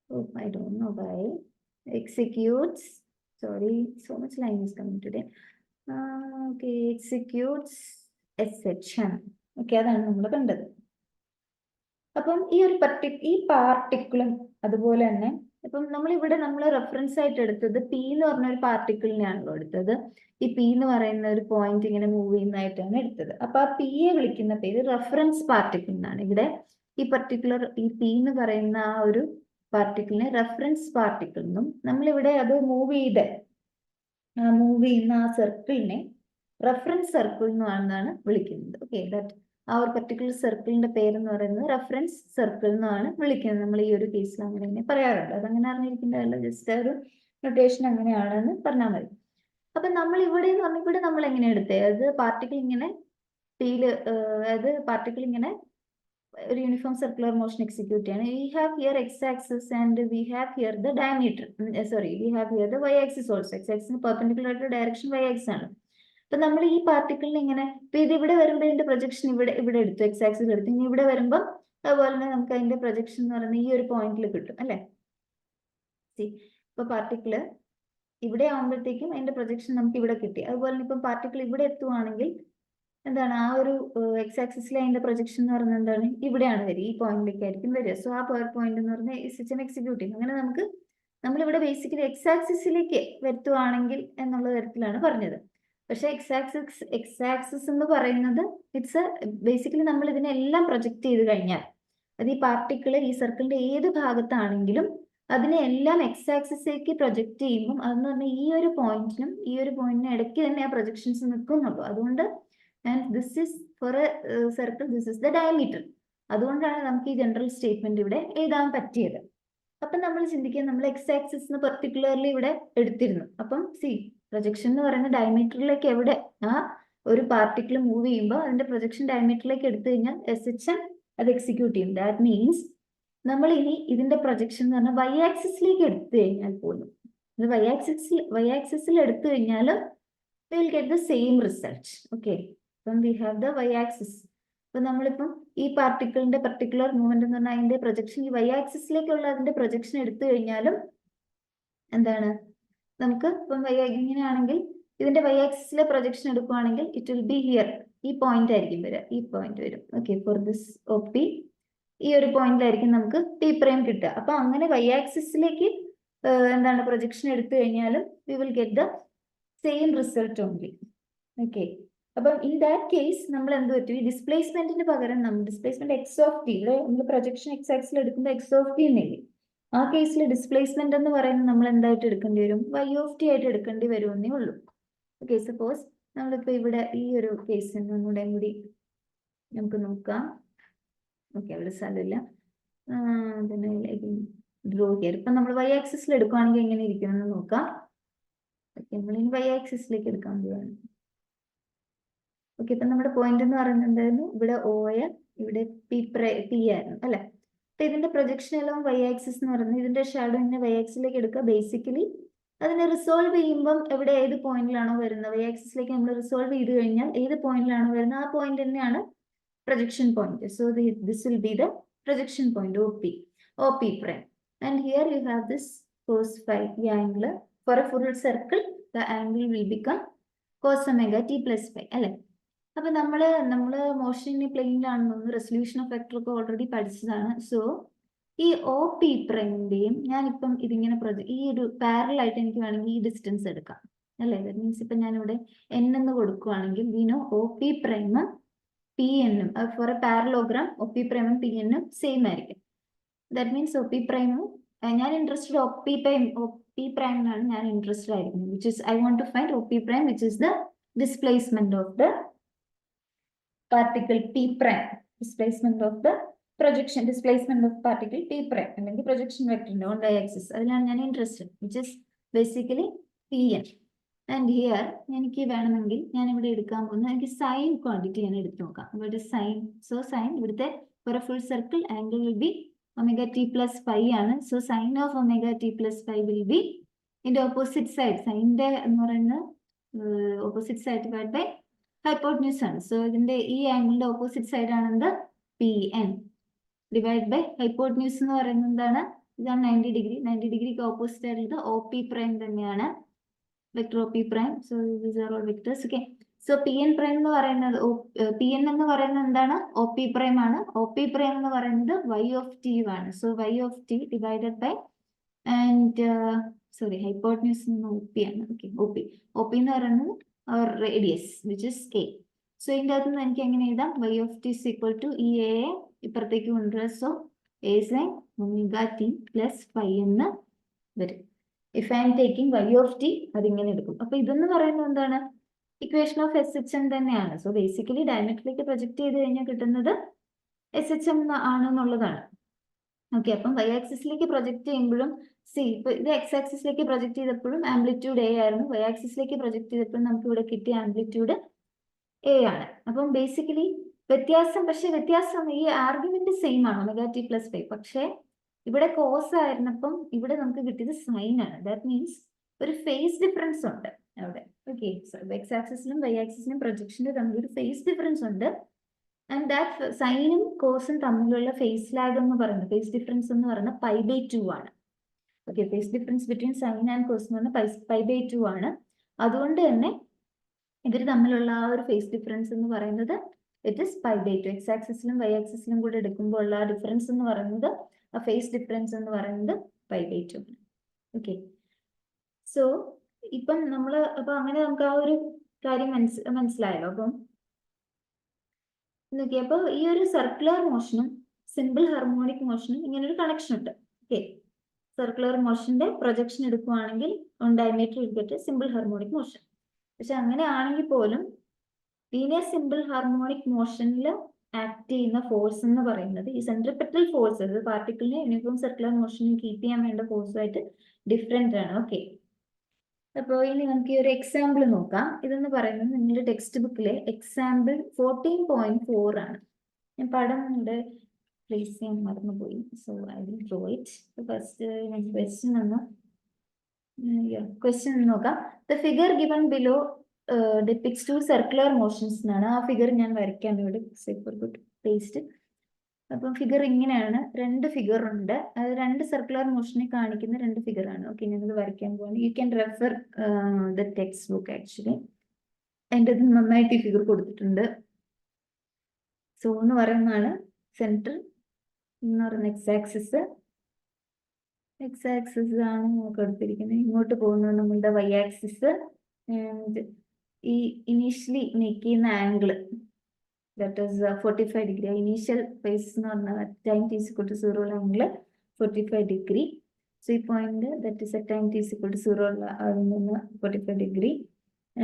oh, I don't know why, executes, sorry, so much line is coming today. Okay, executes SHM. Okay, അതാണ് നമ്മൾ കണ്ടത്. അപ്പം ഈ പാർട്ടിക്കിളും അതുപോലെ തന്നെ ഇപ്പം നമ്മൾ reference ആയിട്ട് എടുത്തത് പി എന്ന് പറഞ്ഞ ഒരു പാർട്ടിക്കിളിനെയാണല്ലോ എടുത്തത്. ഈ പി എന്ന് പറയുന്ന ഒരു പോയിന്റ് ഇങ്ങനെ മൂവ് ചെയ്യുന്നതായിട്ടാണ് എടുത്തത്. അപ്പൊ ആ പിയെ വിളിക്കുന്ന പേര് റെഫറൻസ് പാർട്ടിക്കിൾ എന്നാണ്. ഇവിടെ ഈ പർട്ടിക്കുലർ ഈ പി എന്ന് പറയുന്ന ആ ഒരു പാർട്ടിക്കിളിനെ റെഫറൻസ് പാർട്ടിക്കിൾ എന്നും, നമ്മളിവിടെ അത് മൂവ് ചെയ്യുന്ന ആ സർക്കിളിനെ റെഫറൻസ് സർക്കിൾ എന്നാണ് വിളിക്കുന്നത്. ഓക്കെ, ദാറ്റ് ആ ഒരു പർട്ടിക്കുലർ സർക്കിളിന്റെ പേരെന്ന് പറയുന്നത് റെഫറൻസ് സർക്കിൾ എന്നാണ് വിളിക്കുന്നത്. നമ്മൾ ഈ ഒരു കേസിൽ അങ്ങനെ പറയാറുണ്ട്. അതങ്ങനെ അറിഞ്ഞിരിക്കേണ്ടതല്ല, ജസ്റ്റ് ഒരു നൊട്ടേഷൻ അങ്ങനെയാണെന്ന് പറഞ്ഞാൽ മതി. അപ്പൊ നമ്മൾ ഇവിടെ നമ്മൾ എങ്ങനെ എടുത്തേ, അത് പാർട്ടിക്കിൾ ഇങ്ങനെ പാർട്ടിക്കിൾ ഇങ്ങനെ ഒരു യൂണിഫോം സർക്കുലർ മോഷൻ എക്സിക്യൂട്ട് ചെയ്യാണ്. We have here X axis and we have here the diameter, we have here the Y axis also. X ആക്സിന് പെർപെൻഡിക്കുലർ ആയിട്ട് ഡയറക്ഷൻ വൈ ആക്സിസ് ആണ്. അപ്പൊ നമ്മൾ ഈ പാർട്ടിക്കിളിന് ഇങ്ങനെ ഇപ്പൊ ഇത് ഇവിടെ വരുമ്പോൾ ഇതിന്റെ പ്രൊജക്ഷൻ ഇവിടെ എടുത്തു, എക്സ് ആക്സിൽ എടുത്തു. ഇനി ഇവിടെ വരുമ്പോൾ അതുപോലെ തന്നെ നമുക്ക് അതിന്റെ പ്രൊജക്ഷൻ എന്ന് പറയുന്നത് ഈ ഒരു പോയിന്റിൽ കിട്ടും അല്ലെ. ഇപ്പൊ പാർട്ടിക്കിള് ഇവിടെ ആകുമ്പോഴത്തേക്കും അതിന്റെ പ്രൊജക്ഷൻ നമുക്ക് ഇവിടെ കിട്ടി. അതുപോലെ തന്നെ ഇപ്പം പാർട്ടിക്കിൾ ഇവിടെ എത്തുവാണെങ്കിൽ എന്താണ് ആ ഒരു എക്സ് ആക്സിസിലെ അതിന്റെ പ്രൊജക്ഷൻ എന്ന് പറയുന്നത് എന്താണ്, ഇവിടെയാണ് വരിക, ഈ പോയിന്റിലേക്ക് ആയിരിക്കും വരിക. സോ ആ പോയിന്റ് എന്ന് പറഞ്ഞാൽ എസ്എച്ച്എം എക്സിക്യൂട്ടീവ്. അങ്ങനെ നമ്മളിവിടെ ബേസിക്കലി എക്സ് ആക്സിസിലേക്ക് വരുത്തുവാണെങ്കിൽ എന്നുള്ള തരത്തിലാണ് പറഞ്ഞത്. പക്ഷെ എക്സ് ആക്സിസ് എന്ന് പറയുന്നത് ഇറ്റ്സ് ബേസിക്കലി നമ്മൾ ഇതിനെല്ലാം പ്രൊജക്ട് ചെയ്ത് കഴിഞ്ഞാൽ, അത് ഈ പാർട്ടിക്കിൾ ഈ സർക്കിളിന്റെ ഏത് ഭാഗത്താണെങ്കിലും അതിനെ എല്ലാം എക്സ് ആക്സിസിലേക്ക് പ്രൊജക്ട് ചെയ്യുമ്പോൾ അതെന്ന് പറഞ്ഞാൽ ഈ ഒരു പോയിന്റിനും ഇടയ്ക്ക് തന്നെ ആ പ്രൊജക്ഷൻസ് നിൽക്കുന്നുള്ളൂ. അതുകൊണ്ട് this is for a circle, this is the diameter. അതുകൊണ്ടാണ് നമുക്ക് ഈ ജനറൽ സ്റ്റേറ്റ്മെന്റ് ഇവിടെ എഴുതാൻ പറ്റിയത്. അപ്പം നമ്മൾ ചിന്തിക്കുക, നമ്മൾ എക്സ് ആക്സിസ് പെർട്ടിക്കുലർലി ഇവിടെ എടുത്തിരുന്നു. അപ്പം പ്രൊജക്ഷൻ എന്ന് പറയുന്ന ഡയമീറ്ററിലേക്ക് എവിടെ ആ ഒരു പാർട്ടിക്കിൾ മൂവ് ചെയ്യുമ്പോൾ അതിന്റെ പ്രൊജക്ഷൻ ഡയമീറ്ററിലേക്ക് എടുത്തു കഴിഞ്ഞാൽ SHM അത് എക്സിക്യൂട്ട് ചെയ്യും. ദാറ്റ് മീൻസ് നമ്മൾ ഇനി ഇതിന്റെ പ്രൊജക്ഷൻ എന്ന് പറഞ്ഞാൽ വൈ ആക്സിസിലേക്ക് എടുത്തു കഴിഞ്ഞാൽ പോലും, വൈ ആക്സിസിൽ എടുത്തു കഴിഞ്ഞാലും we will get the same result. Okay, when we have the y axis, അപ്പൊ നമ്മളിപ്പം ഈ പാർട്ടിക്കിളിന്റെ പെർട്ടിക്കുലർ മൂവ്മെന്റ് എന്ന് പറഞ്ഞാൽ അതിന്റെ പ്രൊജക്ഷൻ ഈ വൈ ആക്സിസിലേക്കുള്ള അതിന്റെ പ്രൊജക്ഷൻ എടുത്തു കഴിഞ്ഞാലും എന്താണ്, നമുക്ക് ഇപ്പം ഇങ്ങനെയാണെങ്കിൽ ഇതിന്റെ വൈ ആക്സിസിലെ പ്രൊജക്ഷൻ എടുക്കുവാണെങ്കിൽ ഇറ്റ് വിൽ ബി ഹിയർ, ഈ പോയിന്റ് ആയിരിക്കും വരിക, ഈ പോയിന്റ് വരും. ഓക്കെ, ഫോർ ദിസ് OP ഈ ഒരു പോയിന്റിലായിരിക്കും നമുക്ക് P പ്രൈം കിട്ടുക. അപ്പൊ അങ്ങനെ വൈ ആക്സിസിലേക്ക് എന്താണ് പ്രൊജക്ഷൻ എടുത്തു കഴിഞ്ഞാലും we will get the same result only. Okay, അപ്പം ഇൻ ദാറ്റ് കേസ് നമ്മൾ എന്ത് പറ്റും, ഈ ഡിസ്പ്ലേസ്മെന്റിന് പകരം നമ്മൾ ഡിസ്പ്ലേസ്മെന്റ് എക്സ് ഓഫ് ടി, ഇവിടെ നമ്മൾ പ്രൊജക്ഷൻ എക്സ് ആക്സിൽ എടുക്കുമ്പോൾ എക്സ് ഓഫ് ടി എന്നെങ്കിൽ ആ കേസിൽ ഡിസ്പ്ലേസ്മെന്റ് എന്ന് പറയുന്നത് നമ്മൾ എന്തായിട്ട് എടുക്കേണ്ടി വരും, വൈ ഓഫ് ടി ആയിട്ട് എടുക്കേണ്ടി വരുമെന്നേ ഉള്ളൂ. ഓക്കെ, സപ്പോസ് നമ്മളിപ്പോ ഇവിടെ ഈ ഒരു കേസിന് ഒന്നുകൂടെ കൂടി നമുക്ക് നോക്കാം. ഓക്കെ, അവിടെ സ്ഥലമില്ല, ഡ്രോ ഹിയർ. ഇപ്പൊ നമ്മൾ വൈ ആക്സിസിൽ എടുക്കുവാണെങ്കിൽ എങ്ങനെ ഇരിക്കുമെന്ന് നോക്കാം. നമ്മൾ ഇനി വൈ ആക്സിസിലേക്ക് എടുക്കാൻ പോവാണ്. ഓക്കെ, ഇപ്പൊ നമ്മുടെ പോയിന്റ് എന്ന് പറയുന്നത് എന്തായിരുന്നു, ഇവിടെ OA, ഇവിടെ P ആയിരുന്നു അല്ലെ. അപ്പൊ ഇതിന്റെ പ്രൊജക്ഷൻ എല്ലാം വൈ ആക്സിസ് എന്ന് പറയുന്നത് ഇതിന്റെ ഷാഡോ ഇങ്ങനെ വൈ ആക്സിലേക്ക് എടുക്കുക. ബേസിക്കലി അതിനെ റിസോൾവ് ചെയ്യുമ്പം എവിടെ ഏത് പോയിന്റിലാണോ വരുന്നത്, വൈ ആക്സിസിലേക്ക് നമ്മൾ റിസോൾവ് ചെയ്ത് കഴിഞ്ഞാൽ ഏത് പോയിന്റിലാണോ വരുന്നത് ആ പോയിന്റ് തന്നെയാണ് projection point. So this will be the projection point OP prime. And here you have this cos phi angle. For a full circle, the angle will become cos omega t plus phi. അല്ലെ, അപ്പൊ നമ്മള് motion പ്ലെയിനിലാണെന്ന് resolution of vector ഒക്കെ already പഠിച്ചതാണ്. So ഈ OP പ്രൈമിന്റെയും ഞാനിപ്പം ഇതിങ്ങനെ ഈ ഒരു പാരലൽ ആയിട്ട് എനിക്ക് വേണമെങ്കിൽ ഈ ഡിസ്റ്റൻസ് എടുക്കാം അല്ലെ. ദാറ്റ് മീൻസ് ഇപ്പൊ ഞാനിവിടെ N എന്ന് കൊടുക്കുവാണെങ്കിൽ വി നോ OP പ്രൈമും PN for a parallelogram OP പ്രൈമും PN സെയിം ആയിരിക്കും. ദാറ്റ് മീൻസ് OP പ്രൈമും ഞാൻ ഇൻട്രസ്റ്റഡ് OP പ്രൈമിനാണ് ഞാൻ ഇൻട്രസ്റ്റഡ് ആയിരിക്കുന്നത്, which is I want to find OP prime, which is the displacement of the particle P prime, displacement of the projection, displacement of particle P prime അല്ലെങ്കിൽ projection വെക്ടറിന്റെ on y axis, അതിലാണ് ഞാൻ interested, which is basically PN. And here എനിക്ക് വേണമെങ്കിൽ ഞാൻ ഇവിടെ എടുക്കാൻ പോകുന്നത് എനിക്ക് സൈൻ ക്വാണ്ടിറ്റി ഞാൻ എടുത്തു നോക്കാം. ഇവിടെ സൈൻ, സോ സൈൻ ഇവിടുത്തെ for a full circle angle will be omega t plus phi ആണ്. So sine of omega t plus phi will be ഇതിന്റെ ഓപ്പോസിറ്റ് സൈഡ്, സൈനിന്റെ എന്ന് പറയുന്നത് opposite side divide by hypotenuse ആണ്. സോ ഇതിന്റെ ഈ ആംഗിളിന്റെ ഓപ്പോസിറ്റ് സൈഡ് ആണെന്ത് PN ഡിവൈഡ് ബൈ ഹൈപ്പോട്ടന്യൂസ് എന്ന് പറയുന്നത് എന്താണ്, ഇതാണ് 90 ഡിഗ്രി. 90 ഡിഗ്രിക്ക് ഓപ്പോസിറ്റ് ആയിട്ട് OP പ്രൈം തന്നെയാണ്, vector OP prime. So these are all vectors. Okay, so PN prime എന്ന് പറയുന്നത് PN എന്ന് പറയുന്നത് എന്താണ്, OP പ്രൈം ആണ്. OP പ്രൈം എന്ന് പറയുന്നത് y of t ആണ്. So y of t divided by and sorry hypotenuse OP ആണ്. ഓക്കെ, OP എന്ന് പറയുന്നത് radius which is a. So ഇതിൻ്റെ അകത്ത് നിന്ന് എനിക്ക് എങ്ങനെ എഴുതാം, y of t is equal to ഈ a ഇപ്പുറത്തേക്ക് കൊണ്ടുവരാം. So a sin omega t plus phi എന്ന് വരും. If I am taking y of t അതിങ്ങനെ എടുക്കും. അപ്പൊ ഇതെന്ന് പറയുന്നത് എന്താണ്, ഇക്വേഷൻ ഓഫ് SHM തന്നെയാണ്. സോ ബേസിക്കലി ഡയമീറ്ററിലേക്ക് പ്രൊജക്ട് ചെയ്ത് കഴിഞ്ഞാൽ കിട്ടുന്നത് SHM ആണെന്നുള്ളതാണ്. ഓക്കെ, അപ്പം വൈ ആക്സിസിലേക്ക് പ്രൊജക്ട് ചെയ്യുമ്പോഴും ഇപ്പൊ ഇത് എക്സ് ആക്സിസിലേക്ക് പ്രൊജക്ട് ചെയ്തപ്പോഴും ആംപ്ലിറ്റ്യൂഡ് A ആയിരുന്നു, വൈ ആക്സിസിലേക്ക് പ്രൊജക്ട് ചെയ്തപ്പോഴും നമുക്ക് ഇവിടെ കിട്ടിയ ആംപ്ലിറ്റ്യൂഡ് A ആണ്. അപ്പം ബേസിക്കലി വ്യത്യാസം ഈ ആർഗ്യുമെന്റ് സെയിം ആണ് omega t plus phi. പക്ഷേ ഇവിടെ കോസ് ആയിരുന്നപ്പം ഇവിടെ നമുക്ക് കിട്ടിയത് സൈൻ ആണ്. ദാറ്റ് മീൻസ് ഒരു ഫേസ് ഡിഫറൻസ് ഉണ്ട് അവിടെ. ഓക്കെ, എക്സ് ആക്സിസിലും വൈ ആക്സിസിലും പ്രൊജക്ഷന്റെ തമ്മിൽ ഒരു ഫേസ് ഡിഫറൻസ് ഉണ്ട്. ആൻഡ് ദാറ്റ് സൈനും കോസും തമ്മിലുള്ള ഫേസ് ലാഗ് എന്ന് പറയുന്നത്, ഫേസ് ഡിഫറൻസ് എന്ന് പറയുന്നത് π/2 ആണ്. Okay, phase difference between sine and cos എന്ന് പറഞ്ഞാൽ π/2 ആണ്. അതുകൊണ്ട് തന്നെ ഇവർ തമ്മിലുള്ള ആ ഒരു ഫേസ് ഡിഫറൻസ് എന്ന് പറയുന്നത് ഇറ്റ് ഇസ് π/2. എക്സ് ആക്സിസിലും വൈ ആക്സിസിലും കൂടെ എടുക്കുമ്പോൾ ഉള്ള ആ ഡിഫറൻസ് എന്ന് പറയുന്നത്, ആ ഫേസ് ഡിഫറൻസ് എന്ന് പറയുന്നത് π/2. ഓക്കെ, സോ ഇപ്പം നമ്മള് അപ്പൊ അങ്ങനെ നമുക്ക് ആ ഒരു കാര്യം മനസ്സിലായല്ലോ. അപ്പം നോക്കിയപ്പോ ഈ ഒരു സർക്കുലർ മോഷനും സിമ്പിൾ ഹാർമോണിക് മോഷനും ഇങ്ങനെ ഒരു കണക്ഷൻ ഉണ്ട്. ഓക്കെ, സർക്കുലർ മോഷന്റെ പ്രൊജക്ഷൻ എടുക്കുവാണെങ്കിൽ ഓൺ ഡയമീറ്റർ എടുത്തിട്ട് സിമ്പിൾ ഹാർമോണിക് മോഷൻ. പക്ഷെ അങ്ങനെ ആണെങ്കിൽ പോലും ലീനിയർ സിമ്പിൾ ഹാർമോണിക് മോഷനിൽ ആക്ട് ചെയ്യുന്ന ഫോഴ്സ് എന്ന് പറയുന്നത് ഈ സെൻട്രിപെറ്റൽ ഫോഴ്സ്, അത് പാർട്ടിക്കിളിനെ യൂണിഫോം സർക്കുലർ മോഷനിൽ കീപ്പ് ചെയ്യാൻ വേണ്ട ഫോഴ്സുമായിട്ട് ഡിഫറെന്റ് ആണ്. ഓക്കെ, അപ്പോൾ ഇനി നമുക്ക് ഈ ഒരു എക്സാമ്പിൾ നോക്കാം. ഇതെന്ന് പറയുന്നത് നിങ്ങളുടെ ടെക്സ്റ്റ് ബുക്കിലെ എക്സാമ്പിൾ 14.4 ആണ്. ഞാൻ പടം ഇവിടെ പ്ലേസ് ചെയ്യാൻ മറന്നുപോയി, so I will draw it. First ഞാൻ ക്വസ്റ്റ്യൻ നോക്കാം. The figure given below depicts 2 circular motions എന്നാണ്. ആ ഫിഗർ ഞാൻ വരയ്ക്കാൻ ഇവിടെ പേസ്റ്റ്. അപ്പം ഫിഗർ ഇങ്ങനെയാണ്, രണ്ട് ഫിഗർ ഉണ്ട്, അത് രണ്ട് സർക്കുലർ മോഷനെ കാണിക്കുന്ന രണ്ട് ഫിഗർ ആണ്. ഓക്കെ, ഞാനത് വരയ്ക്കാൻ പോവാണ്. You can refer the text book. Actually എൻ്റെ ഇത് നന്നായിട്ട് ഈ ഫിഗർ കൊടുത്തിട്ടുണ്ട്. സോ എന്ന് പറയുന്നതാണ് സെൻറ്റർ എന്ന് പറയുന്ന എക്സ് ആക്സിസ് ആണ് നമുക്ക് എടുത്തിരിക്കുന്നത്. ഇങ്ങോട്ട് പോകുന്നത് നമ്മളുടെ വൈ ആക്സിസ്. ഈ ഇനീഷ്യലി മേക്ക് ചെയ്യുന്ന angle that is 45 degree. Initial phase എന്ന് പറഞ്ഞാൽ time t is equal to 0 ഉള്ള ആംഗിൾ 45 degree. So ഈ point that is at time t is equal to 0 ഉള്ള അതിൽ നിന്ന് 45 degree.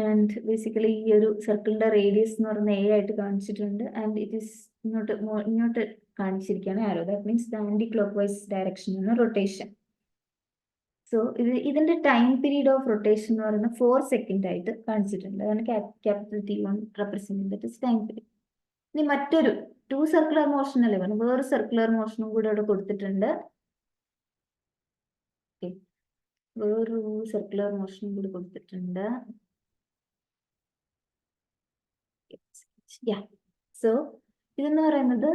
ആൻഡ് ബേസിക്കലി ഈ ഒരു സർക്കിളിന്റെ റേഡിയസ് എന്ന് പറയുന്നത് a ആയിട്ട് കാണിച്ചിട്ടുണ്ട്. ആൻഡ് ഇറ്റ് ഈസ് ഇങ്ങോട്ട് കാണിച്ചിരിക്കുകയാണ് arrow. That means the anti clockwise direction ആണ് റൊട്ടേഷൻ. സോ ഇതിന്റെ ടൈം പീരീഡ് ഓഫ് റൊട്ടേഷൻ എന്ന് പറയുന്നത് 4 സെക്കൻഡ് ആയിട്ട് കാണിച്ചിട്ടുണ്ട്. അതാണ് capital T1 represent that is time period. ഇനി മറ്റൊരു 2 സർക്കുലർ മോഷൻ അല്ലേ പറഞ്ഞു, വേറെ സർക്കുലർ മോഷനും കൂടെ അവിടെ കൊടുത്തിട്ടുണ്ട്. വേറൊരു സർക്കുലർ മോഷനും കൂടി കൊടുത്തിട്ടുണ്ട്. സോ ഇതെന്ന് പറയുന്നത്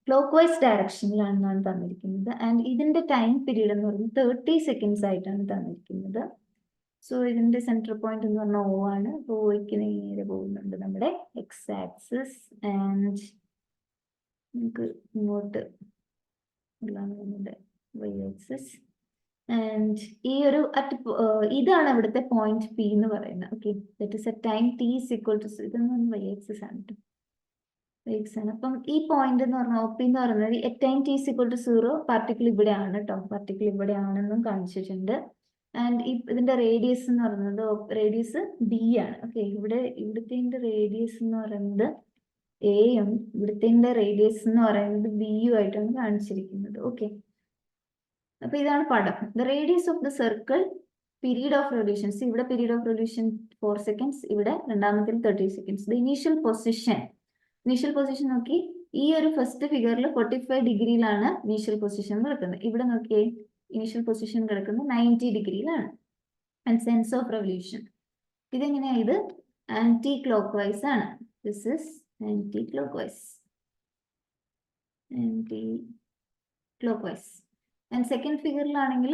ക്ലോക്ക് വൈസ് ഡയറക്ഷനിലാണെന്നാണ് തന്നിരിക്കുന്നത്. ആൻഡ് ഇതിന്റെ ടൈം പീരീഡ് എന്ന് പറയുന്നത് 30 സെക്കൻഡ്സ് ആയിട്ടാണ് തന്നിരിക്കുന്നത്. സോ ഇതിന്റെ സെന്റർ പോയിന്റ് എന്ന് പറഞ്ഞാൽ O ആണ്. ഓയ്ക്ക് നേരെ പോകുന്നുണ്ട് നമ്മുടെ എക്സ് ആക്സിസ്. ആൻഡ് നമുക്ക് ഇങ്ങോട്ട് നമ്മുടെ വൈ ആക്സിസ്. ആൻഡ് ഈ ഒരു ഇതാണ് ഇവിടുത്തെ പോയിന്റ് P എന്ന് പറയുന്നത്. Okay, that is A time T is equal to ഇതൊന്നും വൈ ആക്സിസ് ആണ് കേട്ടോ, വൈ ആക്സിസ് ആണ്. അപ്പം ഈ പോയിന്റ് എന്ന് പറഞ്ഞാൽ OP എന്ന് പറയുന്നത് A time T is equal to 0 particle ഇവിടെയാണ് കേട്ടോ, പാർട്ടിക്കിൾ ഇവിടെയാണെന്നും കാണിച്ചിട്ടുണ്ട്. ആൻഡ് ഇതിന്റെ റേഡിയസ് എന്ന് പറയുന്നത് റേഡിയസ് B ആണ്. ഓക്കെ, ഇവിടുത്തെ റേഡിയസ് എന്ന് പറയുന്നത് എയും ഇവിടുത്തെ റേഡിയസ് എന്ന് പറയുന്നത് ബിയും ആയിട്ടാണ് കാണിച്ചിരിക്കുന്നത്. ഓക്കെ, അപ്പൊ ഇതാണ് പടം. The radius of the circle, period of revolutions. ഇവിടെ പീരീഡ് ഓഫ് റെവല്യൂഷൻ 4 സെക്കൻഡ്സ്, ഇവിടെ രണ്ടാമത്തിൽ 30 സെക്കൻഡ്സ്. ദ ഇനീഷ്യൽ പൊസിഷൻ നോക്കി, ഈ ഒരു ഫസ്റ്റ് ഫിഗറിൽ 45 ഡിഗ്രിയിലാണ് ഇനീഷ്യൽ പൊസിഷൻ കിടക്കുന്നത്. ഇവിടെ നോക്കിയേ, ഇനീഷ്യൽ പൊസിഷൻ കിടക്കുന്നത് 90 ഡിഗ്രിയിലാണ്. ആൻഡ് സെൻസ് ഓഫ് റെവല്യൂഷൻ ഇതെങ്ങനെയാ, ഇത് ആന്റി ക്ലോക്ക് വൈസ് ആണ്. This is anti clockwise. And second ഫിഗറിലാണെങ്കിൽ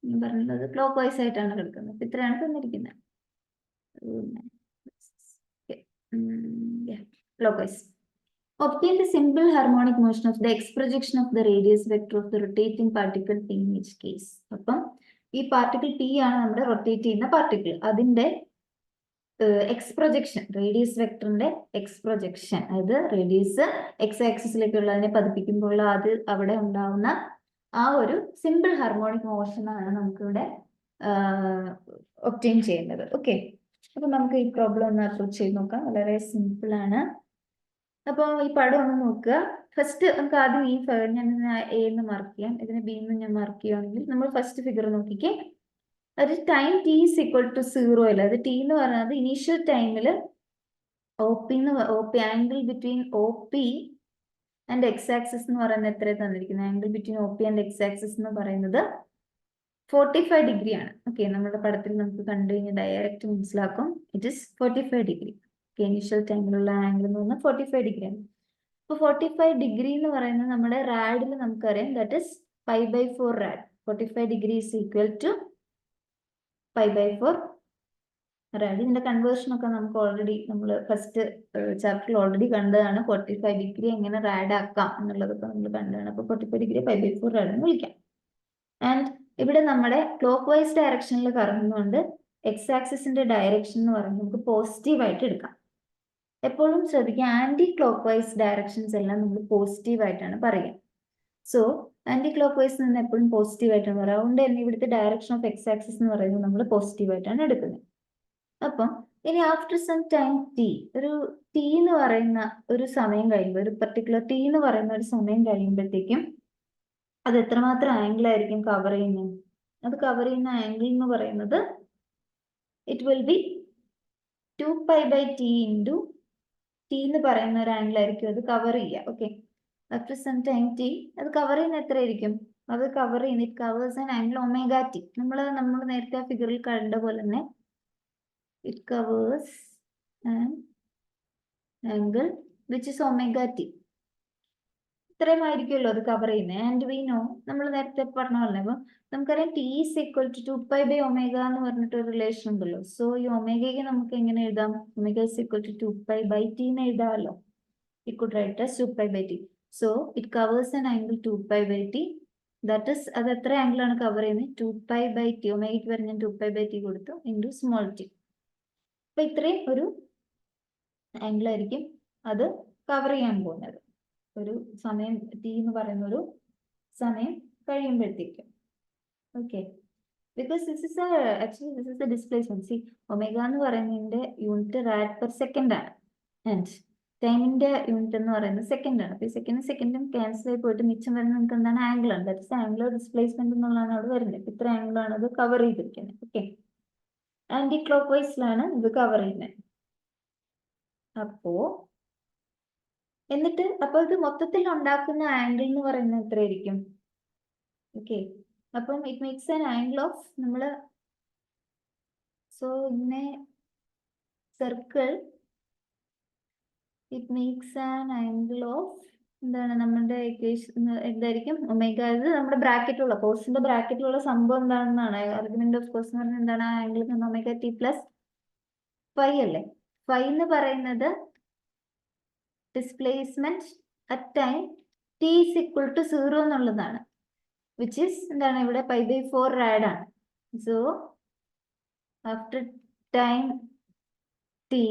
ഞാൻ പറഞ്ഞത് ക്ലോക്ക് വൈസ് ആയിട്ടാണ് കിടക്കുന്നത്. ഇത്രയാണ് തന്നിരിക്കുന്നത്, clockwise. Obtain the simple harmonic motion of the x projection of the radius vector of the rotating particle P in each case. അപ്പം ഈ particle P ആണ് നമ്മുടെ റൊട്ടേറ്റ് ചെയ്യുന്ന പാർട്ടിക്കിൾ. അതിന്റെ എക്സ് പ്രൊജക്ഷൻ, റേഡിയസ് വെക്ടറിന്റെ എക്സ് പ്രൊജക്ഷൻ, അതായത് radius X ആക്സിസിലേക്കുള്ളതിനെ പതിപ്പിക്കുമ്പോൾ അത് അവിടെ ഉണ്ടാവുന്ന ആ ഒരു സിമ്പിൾ ഹാർമോണിക് മോഷൻ ആണ് നമുക്കിവിടെ ഒബ്റ്റെയിൻ ചെയ്യേണ്ടത്. ഓക്കെ, അപ്പൊ നമുക്ക് ഈ പ്രോബ്ലം ഒന്ന് അപ്രോച്ച് ചെയ്ത് നോക്കാം. വളരെ സിമ്പിൾ ആണ്. അപ്പോൾ ഈ പടം ഒന്ന് നോക്കുക. ഫസ്റ്റ് നമുക്ക് ആദ്യം ഈ ഞാൻ എ എന്ന് മാർക്ക് ചെയ്യാം, ഇതിനെ ബി എന്ന് ഞാൻ മാർക്ക് ചെയ്യുകയാണെങ്കിൽ നമ്മൾ ഫസ്റ്റ് ഫിഗർ നോക്കിക്കേ. അത് time T is equal to 0 അല്ല, അത് T എന്ന് പറയുന്നത് ഇനീഷ്യൽ ടൈമിൽ OP angle between OP and X axis എന്ന് പറയുന്നത് എത്ര തന്നിരിക്കുന്നത്, angle between OP and X axis എന്ന് പറയുന്നത് 45 ഡിഗ്രി ആണ്. ഓക്കെ, നമ്മുടെ പടത്തിൽ നമുക്ക് കണ്ടു കഴിഞ്ഞാൽ ഡയറക്റ്റ് മനസ്സിലാക്കും. It is 45 degree. ഇനീഷ്യൽ ടൈമിലുള്ള ആംഗിൾ എന്ന് പറഞ്ഞാൽ 45 ഡിഗ്രി ആണ്. അപ്പൊ 45 ഡിഗ്രി എന്ന് പറയുന്നത് നമ്മുടെ റാഡിൽ നമുക്കറിയാം, that is π/4 rad. 45 degree is equal to pi/4 rad. ഇതിന്റെ കൺവേർഷൻ ഒക്കെ നമുക്ക് ഓൾറെഡി നമ്മൾ ഫസ്റ്റ് ചാപ്റ്ററിൽ ഓൾറെഡി കണ്ടതാണ്. 45 ഡിഗ്രി എങ്ങനെ റാഡ് ആക്കാം എന്നുള്ളതൊക്കെ നമ്മൾ കണ്ടതാണ്. അപ്പോൾ 45 ഡിഗ്രി pi/4 റാഡ് എന്ന് വിളിക്കാം. ആൻഡ് ഇവിടെ നമ്മുടെ ക്ലോക്ക് വൈസ് ഡയറക്ഷനിൽ കറങ്ങുന്നതുകൊണ്ട് എക്സ് ആക്സിസിന്റെ ഡയറക്ഷൻ എന്ന് പറയുന്നത് നമുക്ക് പോസിറ്റീവ് ആയിട്ട് എടുക്കാം. എപ്പോഴും ശ്രദ്ധിക്കുക, ആന്റി ക്ലോക്ക് വൈസ് ഡയറക്ഷൻസ് എല്ലാം നമ്മൾ പോസിറ്റീവ് ആയിട്ടാണ് പറയുക. സോ ആന്റി ക്ലോക്ക് വൈസ് നിന്ന് എപ്പോഴും പോസിറ്റീവ് ആയിട്ടാണ് പറയുക. അതുകൊണ്ട് തന്നെ ഇവിടുത്തെ ഡയറക്ഷൻ ഓഫ് എക്സ് ആക്സിസ് എന്ന് പറയുന്നത് നമ്മൾ പോസിറ്റീവ് ആയിട്ടാണ് എടുക്കുന്നത്. അപ്പം ഇനി ആഫ്റ്റർ സം ടൈം ടി, ഒരു ടി എന്ന് പറയുന്ന ഒരു സമയം കഴിയുമ്പോൾ, ഒരു പെർട്ടിക്കുലർ ടി എന്ന് പറയുന്ന ഒരു സമയം കഴിയുമ്പോഴത്തേക്കും അത് എത്രമാത്രം ആംഗിൾ ആയിരിക്കും കവർ ചെയ്യുന്നത്? അത് കവർ ചെയ്യുന്ന ആംഗിൾ എന്ന് പറയുന്നത് it will be 2π/t into t എന്ന് പറയുന്ന ഒരു ആംഗിൾ ആയിരിക്കും അത് കവർ ചെയ്യുക. Okay, after some time t അത് കവർ ചെയ്യുന്ന എത്ര ആയിരിക്കും? അത് കവർ ചെയ്യുന്ന it covers an angle ω/t. നമ്മൾ നേരത്തെ ആ ഫിഗറിൽ കണ്ട പോലെ തന്നെ it covers an angle which is ω/t. ഇത്രയും ആയിരിക്കുമല്ലോ അത് കവർ ചെയ്യുന്നത്. ആൻഡ് വി നോ, നമ്മൾ നേരത്തെ പറഞ്ഞ പോലെ അപ്പം നമുക്കറിയാം ടി ഈസ് ഈക്വൽ ടു 2π/ω എന്ന് പറഞ്ഞിട്ട് ഒരു റിലേഷൻ ഉണ്ടല്ലോ. സോ ഈ ഒമേഗയ്ക്ക് നമുക്ക് എങ്ങനെ എഴുതാം? Omega is equal to 2π/t എന്ന് എഴുതാമല്ലോ. It could write as 2π/t. So it covers an angle 2π/t. That is, അത് എത്ര ആംഗിൾ ആണ് കവർ ചെയ്യുന്നത്? 2π/t. ഒമേഗയ്ക്ക് വരെ ഞാൻ 2π/t കൊടുത്തു ഇൻറ്റു സ്മോൾ ടി. അപ്പൊ ഇത്രയും ഒരു ആംഗിൾ ആയിരിക്കും അത് കവർ ചെയ്യാൻ പോകുന്നത് ഒരു സമയം ടി എന്ന് പറയുന്ന ഒരു സമയം കഴിയുമ്പോഴത്തേക്കും. Okay, because this is actually this is the displacement. C, omega എന്ന് പറയുന്നതിന്റെ യൂണിറ്റ് റാഡ് പെർ സെക്കൻഡ് ആണ്. ആൻഡ് ടൈമിന്റെ യൂണിറ്റ് എന്ന് പറയുന്നത് സെക്കൻഡ് ആണ്. അപ്പൊ ഈ സെക്കൻഡും ക്യാൻസൽ ആയി പോയിട്ട് മിച്ചം വരുന്നത് നമുക്ക് എന്താണ്? ആംഗിൾ ആണ്. ദാറ്റ് ഇസ് ആംഗുലർ ഡിസ്പ്ലേസ്മെന്റ് എന്നുള്ളതാണ് അവിടെ വരുന്നത്. ഇത്ര ആംഗിൾ ആണ് അത് കവർ ചെയ്തിരിക്കുന്നത്. ഓക്കെ, ആന്റി ക്ലോക്ക് വൈസിലാണ് ഇത് കവർ ചെയ്യുന്നത്. അപ്പൊ ഇത് മൊത്തത്തിൽ ഉണ്ടാക്കുന്ന ആംഗിൾ എന്ന് പറയുന്നത് എത്രയായിരിക്കും? ഓക്കെ, അപ്പം it makes an angle of, നമ്മള് സോ ഇങ്ങനെ circle, it makes an angle of എന്താണ് നമ്മുടെ ഇക്വേഷൻ എന്തായിരിക്കും? ഒമേഗ. ഇത് നമ്മുടെ ബ്രാക്കറ്റിലുള്ള കോഴ്സിന്റെ ബ്രാക്കറ്റിലുള്ള സംഭവം എന്താണെന്നാണ് ആർഗ്യുമെന്റ് ഓഫ് കോഴ്സ് എന്ന് പറഞ്ഞാൽ എന്താണ്? ആ ആംഗിൾ ω/t പ്ലസ് ഫൈ അല്ലേ? ഫൈ എന്ന് പറയുന്നത് displacement at time t is equal to 0 എന്നുള്ളതാണ്. വിച്ച് ഈസ് എന്താണ്? ഇവിടെ pi/4 റാഡ് ആണ്. So after time t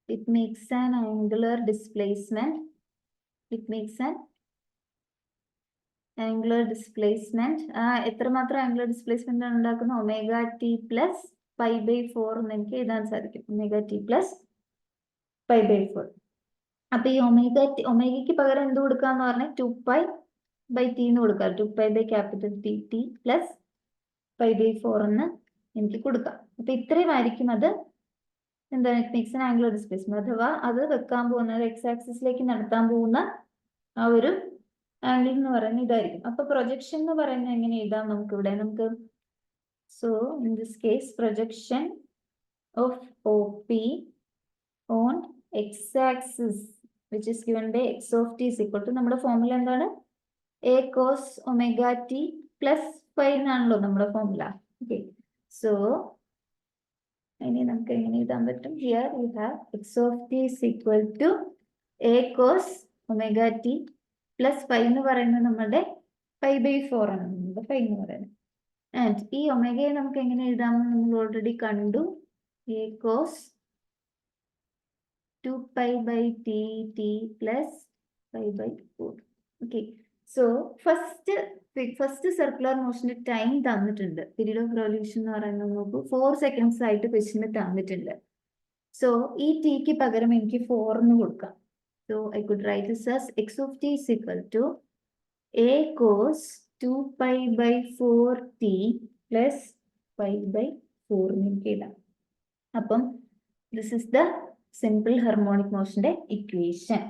it makes an angular displacement. It makes an angular displacement. എത്രമാത്രം ആംഗുലർ ഡിസ്പ്ലേസ്മെന്റ് ആണ് ഉണ്ടാക്കുന്നത്? ω/t പ്ലസ് pi/4 എന്ന് എനിക്ക് എഴുതാൻ സാധിക്കും. ω/t plus pi/4. അപ്പൊ ഈ ഒമേഗയ്ക്ക് പകരം എന്ത് കൊടുക്കാന്ന് പറഞ്ഞാൽ 2π/t എന്ന് കൊടുക്കാം. 2π/T പ്ലസ് pi/4 എന്ന് എനിക്ക് കൊടുക്കാം. അപ്പൊ ഇത്രയും ആയിരിക്കും അത് എന്താണ്? It makes an angular displacement. അഥവാ അത് വെക്കാൻ പോകുന്ന എക്സ് ആക്സിസിലേക്ക് നടത്താൻ പോകുന്ന ആ ഒരു ആംഗിൾ എന്ന് പറയുന്നത് ഇതായിരിക്കും. അപ്പൊ പ്രൊജക്ഷൻ എന്ന് പറയുന്നത് എങ്ങനെ എഴുതാം നമുക്ക് ഇവിടെ? നമുക്ക് so in this case projection of OP on x axis which is given by x of T is equal to, നമ്മുടെ ഫോർമുല എന്താണ്? A cos ω/t plus phi എന്നാണല്ലോ നമ്മുടെ ഫോർമുല. ഓക്കെ, സോ ഇനി നമുക്ക് എങ്ങനെ എഴുതാൻ പറ്റും? Here you have x of T is equal to A cos ω/t plus phi എന്ന് പറയുന്നത് നമ്മുടെ pi/4 ആണ് നമ്മുടെ ഫൈ എന്ന് പറയുന്നത്. ആൻഡ് ഈ ഒമേഗയെ നമുക്ക് എങ്ങനെ എഴുതാമെന്ന് നമ്മൾ ഓൾറെഡി കണ്ടു. A cos 2π/t plus pi/4. Okay, so first circular മോഷന്റെ ടൈം തന്നിട്ടുണ്ട്. പീരീഡ് ഓഫ് റിവൊല്യൂഷൻ എന്ന് പറയുന്നത് നോക്കൂ, 4 സെക്കൻഡ്സ് ആയിട്ട് ക്വസ്റ്റിന് തന്നിട്ടുണ്ട്. സോ ഈ ടിക്ക് പകരം എനിക്ക് 4 എന്ന് കൊടുക്കാം. So I could write this as X of T is equal to A cos 2π/4t plus pi/4 എന്ന് എനിക്ക് എഴുതാം. അപ്പം this is the simple harmonic മോഷന്റെ ഇക്വേഷൻ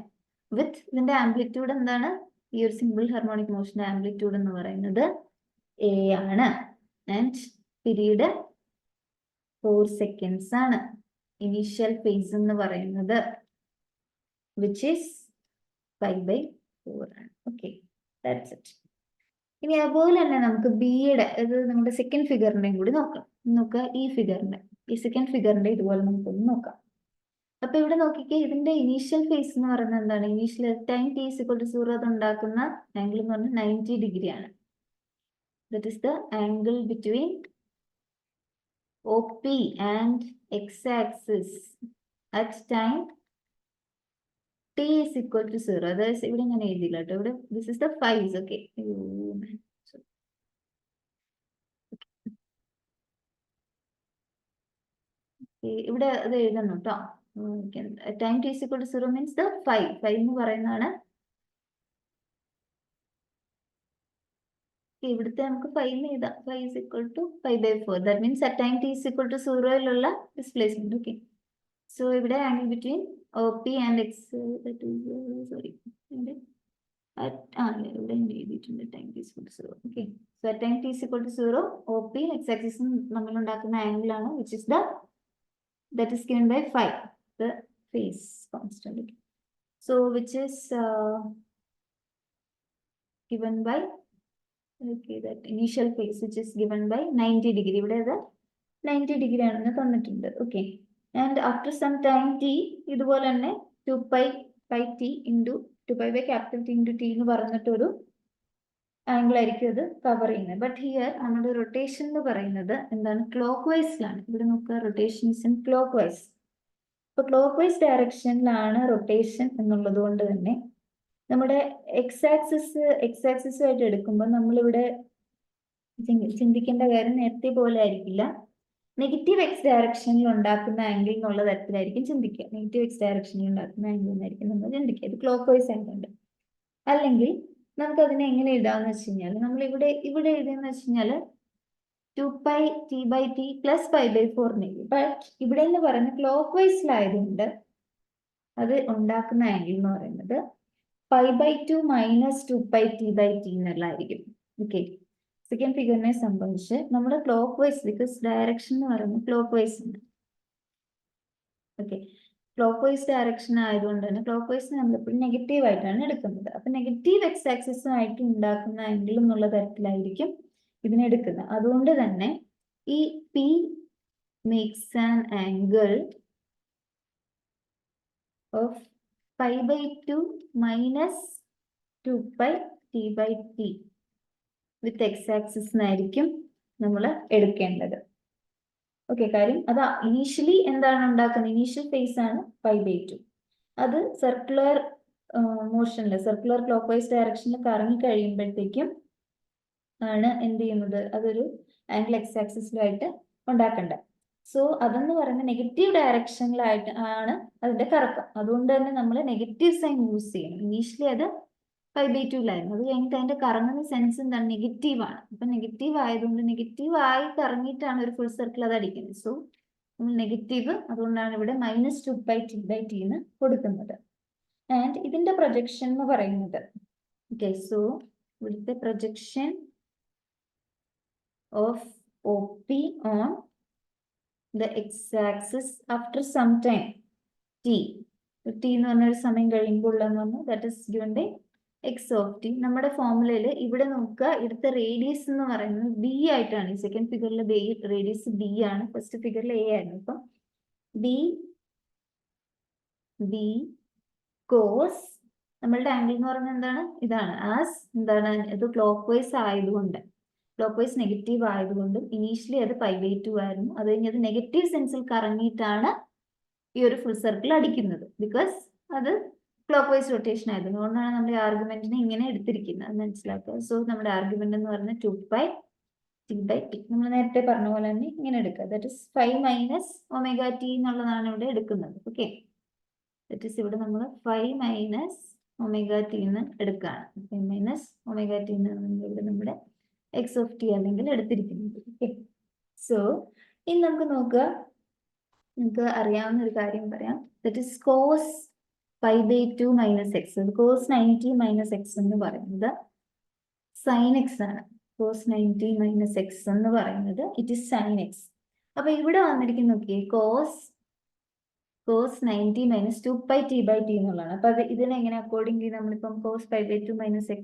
വിത്ത് ഇതിന്റെ ആംപ്ലിറ്റ്യൂഡ് എന്താണ്? ഈ ഒരു സിമ്പിൾ ഹാർമോണിക് മോഷന്റെ ആംപ്ലിറ്റ്യൂഡ് എന്ന് പറയുന്നത് A ആണ്. ആൻഡ് പീരീഡ് 4 സെക്കൻഡ്സ് ആണ്. ഇനീഷ്യൽ ഫേസ് എന്ന് പറയുന്നത് വിച്ച് ഈസ് pi/4 ആണ്. Okay, that's it. ഇനി അതുപോലെ തന്നെ നമുക്ക് ബിയുടെ ഇത് നമ്മുടെ സെക്കൻഡ് ഫിഗറിന്റെയും കൂടി നോക്കാം. നോക്കുക ഈ സെക്കൻഡ് ഫിഗറിന്റെ ഇതുപോലെ നമുക്കൊന്ന് നോക്കാം. അപ്പൊ ഇവിടെ നോക്കിക്കേ, ഇതിന്റെ ഇനീഷ്യൽ ഫേസ് എന്ന് പറയുന്നത് എന്താണ്? ഇനീഷ്യൽ ടൈം t = 0 അത് ഉണ്ടാക്കുന്ന ആംഗിൾ എന്ന് പറഞ്ഞാൽ 90 ഡിഗ്രി ആണ്. That is the angle between OP and x-axis at time t = 0. അതായത് ഇവിടെ ഞാൻ എഴുതിയില്ല കേട്ടോ, ഇവിടെ this is the phase. Okay, ഇവിടെ അത് എഴുതണം കേട്ടോ. Time t = 0 means the phi എന്ന് പറയുന്നതാണ്. ഇവിടുത്തെ നമുക്ക് 5 എഴുതാം. 5 = 5/4. That means at time t = 0 displacement. Okay, so ഇവിടെ angle between OP and x, sorry ഇവിടെ എഴുതിയിട്ടുണ്ട് time t = 0. Okay, so at time t = 0 OP x-axis നമ്മൾ ഉണ്ടാക്കുന്ന ആംഗിൾ ആണ്, which is that is given by 5, the phase constant. So which is given by, okay, that initial phase which is given by 90 degree. ഇവിടെ അത് 90 degree ആണെന്ന് തന്നിട്ടുണ്ട്. Okay, and after some time t ഇതുപോലെ തന്നെ 2π t into 2π capital T into t എന്ന് പറഞ്ഞിട്ടൊരു angle ആയിരിക്കും അത് കവർ ചെയ്യുന്നത്. ബട്ട് ഹിയർ നമ്മുടെ റൊട്ടേഷൻ എന്ന് പറയുന്നത് എന്താണ്? ക്ലോക്ക് വൈസിലാണ്. ഇവിടെ നോക്കുക, rotation is in clock vice. അപ്പൊ ക്ലോക്ക് വൈസ് ഡയറക്ഷനിലാണ് റൊട്ടേഷൻ എന്നുള്ളത് കൊണ്ട് തന്നെ നമ്മുടെ എക്സ് ആക്സിസുമായിട്ട് എടുക്കുമ്പോൾ നമ്മളിവിടെ ചിന്തിക്കേണ്ട കാര്യം നേരത്തെ പോലെ ആയിരിക്കില്ല. നെഗറ്റീവ് എക്സ് ഡയറക്ഷനിൽ ഉണ്ടാക്കുന്ന ആംഗിൾ എന്നുള്ള തരത്തിലായിരിക്കും ചിന്തിക്കുക. നെഗറ്റീവ് എക്സ് ഡയറക്ഷനിൽ ഉണ്ടാക്കുന്ന ആംഗിൾ എന്നായിരിക്കും നമ്മൾ ചിന്തിക്കുക. ഇത് ക്ലോക്ക് വൈസ് ആയതുകൊണ്ട്. അല്ലെങ്കിൽ നമുക്ക് അതിനെ എങ്ങനെ എഴുതാന്ന് വെച്ച് കഴിഞ്ഞാൽ, നമ്മൾ ഇവിടെ എഴുതിയെന്ന് വെച്ച് കഴിഞ്ഞാൽ 2π t/t + π/4 എഴുതി. ബട്ട് ഇവിടെ എന്ന് പറയുന്നത് ക്ലോക്ക് വൈസിലായതുകൊണ്ട് അത് ഉണ്ടാക്കുന്ന ആംഗിൾ എന്ന് പറയുന്നത് π/2 - 2π t/t എന്നുള്ളതായിരിക്കും. ഓക്കെ, സെക്കൻഡ് ഫിഗറിനെ സംബന്ധിച്ച് നമ്മുടെ ക്ലോക്ക് വൈസ്, ബിക്കോസ് ഡയറക്ഷൻ എന്ന് പറയുന്നത് ക്ലോക്ക് വൈസ് ഉണ്ട്. ഓക്കെ, ക്ലോക്ക് വൈസ് ഡയറക്ഷൻ ആയതുകൊണ്ട് തന്നെ ക്ലോക്ക് വൈസ് നമ്മൾ എപ്പോഴും നെഗറ്റീവ് ആയിട്ടാണ് എടുക്കുന്നത്. അപ്പൊ നെഗറ്റീവ് എക്സ് ആക്സിസുമായിട്ട് ഉണ്ടാക്കുന്ന ആംഗിൾ എന്നുള്ള തരത്തിലായിരിക്കും ഇതിനെ എടുക്കുന്നത്. അതുകൊണ്ട് തന്നെ ഈ P makes an angle of π/2 - 2π t/t with X axis എന്നായിരിക്കും നമ്മൾ എടുക്കേണ്ടത്. ഓക്കെ, കാര്യം അത് ഇനീഷ്യലി എന്താണ് ഉണ്ടാക്കുന്നത്? ഇനീഷ്യൽ ഫേസ് ആണ് π/2. അത് സർക്കുലർ മോഷനിൽ, സർക്കുലർ ക്ലോക്ക് വൈസ് ഡയറക്ഷനിൽ കറങ്ങി കഴിയുമ്പോഴത്തേക്കും ആണ് എന്ത് ചെയ്യുന്നത്? അതൊരു ആംഗിൾ എക്സ് ആക്സിസിലായിട്ട് ഉണ്ടാക്കേണ്ടത്. സോ അതെന്ന് പറയുന്നത് നെഗറ്റീവ് ഡയറക്ഷനിലായിട്ട് ആണ് അതിന്റെ കറക്കം. അതുകൊണ്ട് തന്നെ നമ്മൾ നെഗറ്റീവ് സൈൻ യൂസ് ചെയ്യണം. ഇനീഷ്യലി അത് π/2 അത് കഴിഞ്ഞിട്ട് അതിന്റെ കറങ്ങുന്ന സെൻസ് എന്താണ്? നെഗറ്റീവ് ആണ്. അപ്പൊ നെഗറ്റീവ് ആയതുകൊണ്ട് നെഗറ്റീവ് ആയി കറങ്ങിയിട്ടാണ് ഒരു ഫുൾ സർക്കിൾ അത് അടിക്കുന്നത്. സോ നമ്മൾ നെഗറ്റീവ്, അതുകൊണ്ടാണ് ഇവിടെ -2π t/t എന്ന് കൊടുക്കുന്നത്. ആൻഡ് ഇതിന്റെ പ്രൊജക്ഷൻ എന്ന് പറയുന്നത്, ഓക്കെ, സോ ഇവിടുത്തെ projection of OP on the x-axis after some time t എന്ന് പറഞ്ഞൊരു സമയം കഴിയുമ്പോൾ ഉള്ളതെന്ന്, that is given by x(t). നമ്മുടെ ഫോർമുലയിൽ ഇവിടെ നോക്കുക, ഇവിടുത്തെ റേഡിയസ് എന്ന് പറയുന്നത് b ആയിട്ടാണ്. ഈ സെക്കൻഡ് ഫിഗറിലെ റേഡിയസ് b ആണ്, ഫസ്റ്റ് ഫിഗറിൽ a ആയിരുന്നു. അപ്പം b കോസ് നമ്മളുടെ ആംഗിൾ എന്ന് പറയുന്നത് എന്താണ്? ഇതാണ്. ആസ് എന്താണ്? ഇത് ക്ലോക്ക് വൈസ് ആയതുകൊണ്ട്, ക്ലോക്ക് വൈസ് നെഗറ്റീവ് ആയതുകൊണ്ടും ഇനീഷ്യലി അത് π/2 ആയിരുന്നു. അത് കഴിഞ്ഞ് അത് നെഗറ്റീവ് സെൻസിൽ കറങ്ങിയിട്ടാണ് ഈ ഒരു ഫുൾ സർക്കിൾ അടിക്കുന്നത്. ബിക്കോസ് അത് ക്ലോക്ക് വൈസ് റൊട്ടേഷൻ ആയതുകൊണ്ടാണ് നമ്മൾ ഈ ആർഗ്യുമെന്റിനെ ഇങ്ങനെ എടുത്തിരിക്കുന്നത്. അത് മനസ്സിലാക്കുക. സോ നമ്മുടെ ആർഗ്യുമെന്റ് എന്ന് പറയുന്നത് 2π t/t. നമ്മൾ നേരത്തെ പറഞ്ഞ പോലെ തന്നെ ഇങ്ങനെ എടുക്കുക. ദാറ്റ് ഇസ് 5 - ωt എന്നുള്ളതാണ് ഇവിടെ എടുക്കുന്നത്. ഓക്കെ, ദാറ്റ് ഇസ് ഇവിടെ നമ്മൾ 5 - ωt എന്ന് എടുക്കുകയാണ്. 5 - ωt എന്നാണ് ഇവിടെ നമ്മുടെ x(t) അല്ലെങ്കിൽ എടുത്തിരിക്കുന്നത്. ഓക്കെ, സോ ഇനി നമുക്ക് നോക്കുക, നമുക്ക് അറിയാവുന്ന ഒരു കാര്യം പറയാം. That is cos π/2 - x. Cos 90 - x എന്ന് പറയുന്നത് സൈൻ എക്സ് ആണ്. കോസ് 90 - x എന്ന് പറയുന്നത് ഇറ്റ് ഇസ് സൈൻ എക്സ്. അപ്പൊ ഇവിടെ വന്നിരിക്കുന്ന നോക്കിയേ, cos cos 90 minus 2 pi t by t എന്നുള്ളതാണ്. അപ്പൊ അത് ഇതിനെങ്ങനെ അക്കോർഡിംഗ് നമ്മളിപ്പം cos pi by 2 minus x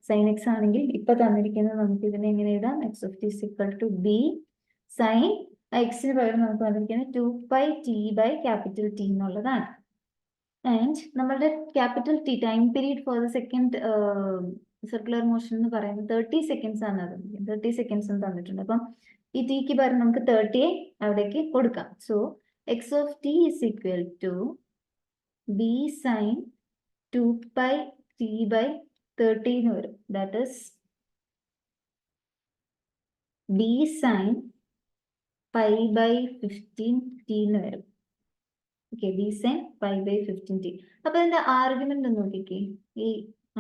sin x ആണെങ്കിൽ ഇപ്പൊ തന്നിരിക്കുന്നത് നമുക്ക് ഇതിനെ എങ്ങനെ എഴുതാം, x of t is equal to b sin എക്സിന് പകരം നമുക്ക് വന്നിരിക്കുന്നത് 2 pi t by capital T എന്നുള്ളതാണ്. ആൻഡ് നമ്മളുടെ capital T time period for the second circular motion എന്ന് പറയുന്നത് 30 സെക്കൻഡ്സ് ആണ്. 30 സെക്കൻഡ്സ് തന്നിട്ടുണ്ട്. അപ്പം ഈ ടിക്ക് പകരം നമുക്ക് 30 അവിടേക്ക് കൊടുക്കാം. So X of T is equal to b sine 2 pi t by 30 എന്ന് വരും. That is b sine pi by 15 t എന്ന് വരും. Okay, b sine pi by 15 t. അപ്പൊ ഇതിന്റെ ആർഗ്യുമെന്റ് നോക്കിക്കേ, ഈ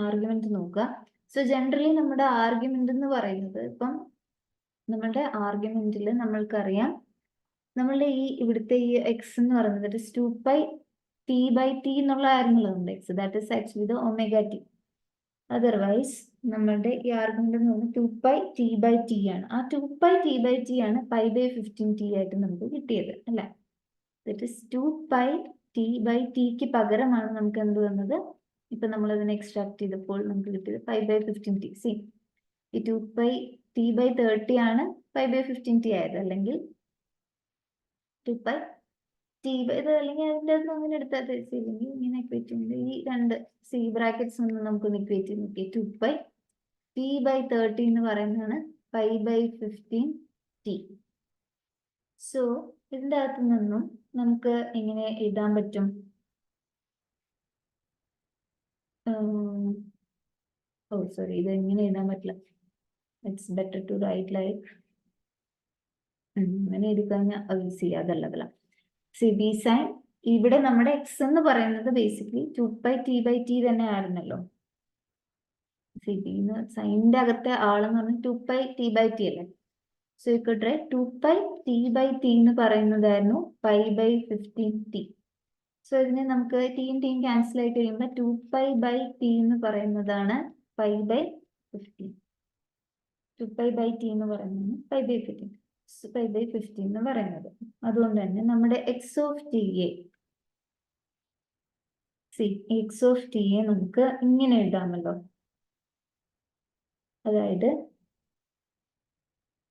ആർഗ്യുമെന്റ് നോക്കുക. സോ ജനറലി നമ്മുടെ ആർഗ്യുമെന്റ് എന്ന് പറയുന്നത്, ഇപ്പം നമ്മളുടെ ആർഗ്യുമെന്റിൽ നമ്മൾക്കറിയാം നമ്മളുടെ ഈ ഇവിടുത്തെ ഈ എക്സ് എന്ന് പറയുന്നത് 2 pi t by t എന്നുള്ള ആയിരുന്നല്ലോ നമ്മുടെ X. That is actually the omega T. Otherwise നമ്മളുടെ ഈ ആർഗ്യുമെന്റ് എന്ന് പറയുന്നത് 2 pi t by t ആണ്. ആ 2 pi t by t ആണ് pi by 15 t ആയിട്ട് നമുക്ക് കിട്ടിയത് അല്ലെ. That is 2 pi t by t ക്ക് പകരമാണ് നമുക്ക് എന്ത് വന്നത്, ഇപ്പൊ നമ്മൾ അതിനെ എക്സ്ട്രാക്ട് ചെയ്തപ്പോൾ നമുക്ക് കിട്ടിയത് pi by 15 t. സി, ഈ 2 pi t by 30 ആണ് pi by 15 t ആയത്, അല്ലെങ്കിൽ 2 pi t by ഇത്, അല്ലെങ്കിൽ അതിൻ്റെ അങ്ങനെ എടുത്താൽ ഇങ്ങനെ ഇക്വേറ്റ് ചെയ്യുന്നത് ഈ രണ്ട് സി ബ്രാക്കറ്റ്സ് ഒന്നും നമുക്കൊന്ന് ഇക്വേറ്റ് ചെയ്ത് നോക്കിയാൽ 2 pi t by 30 എന്ന് പറയുന്നതാണ് pi by 15 t. സോ ഇതിൻ്റെ അകത്ത് നിന്നും നമുക്ക് എങ്ങനെ എഴുതാൻ പറ്റും, സോറി, ഇത് എങ്ങനെ എഴുതാൻ പറ്റില്ല. It's better to write like അങ്ങനെ എഴുതി കഴിഞ്ഞാൽ ഈസി. അതല്ല സി ബി സൈൻ, ഇവിടെ നമ്മുടെ എക്സ് എന്ന് പറയുന്നത് basically 2 pi t by t തന്നെ ആയിരുന്നല്ലോ. സി ബി സൈനിന്റെ അകത്തെ ആളെന്ന് പറഞ്ഞാൽ 2 pi t by t അല്ലേ. സോ ഇക്കട്ടെ 2 pi t by t എന്ന് പറയുന്നതായിരുന്നു pi by 15 t. സോ ഇതിനെ നമുക്ക് ടീം ക്യാൻസൽ ആയിട്ട് കഴിയുമ്പോൾ 2 pi by t എന്ന് പറയുന്നതാണ് pi by 15. 2 pi by t എന്ന് പറയുന്നത് pi by 15. pi by 15 എന്ന് പറയുന്നത്. അതുകൊണ്ട് തന്നെ നമ്മുടെ x of T A, X of T A നമുക്ക് ഇങ്ങനെ എഴുതാമല്ലോ. അതായത്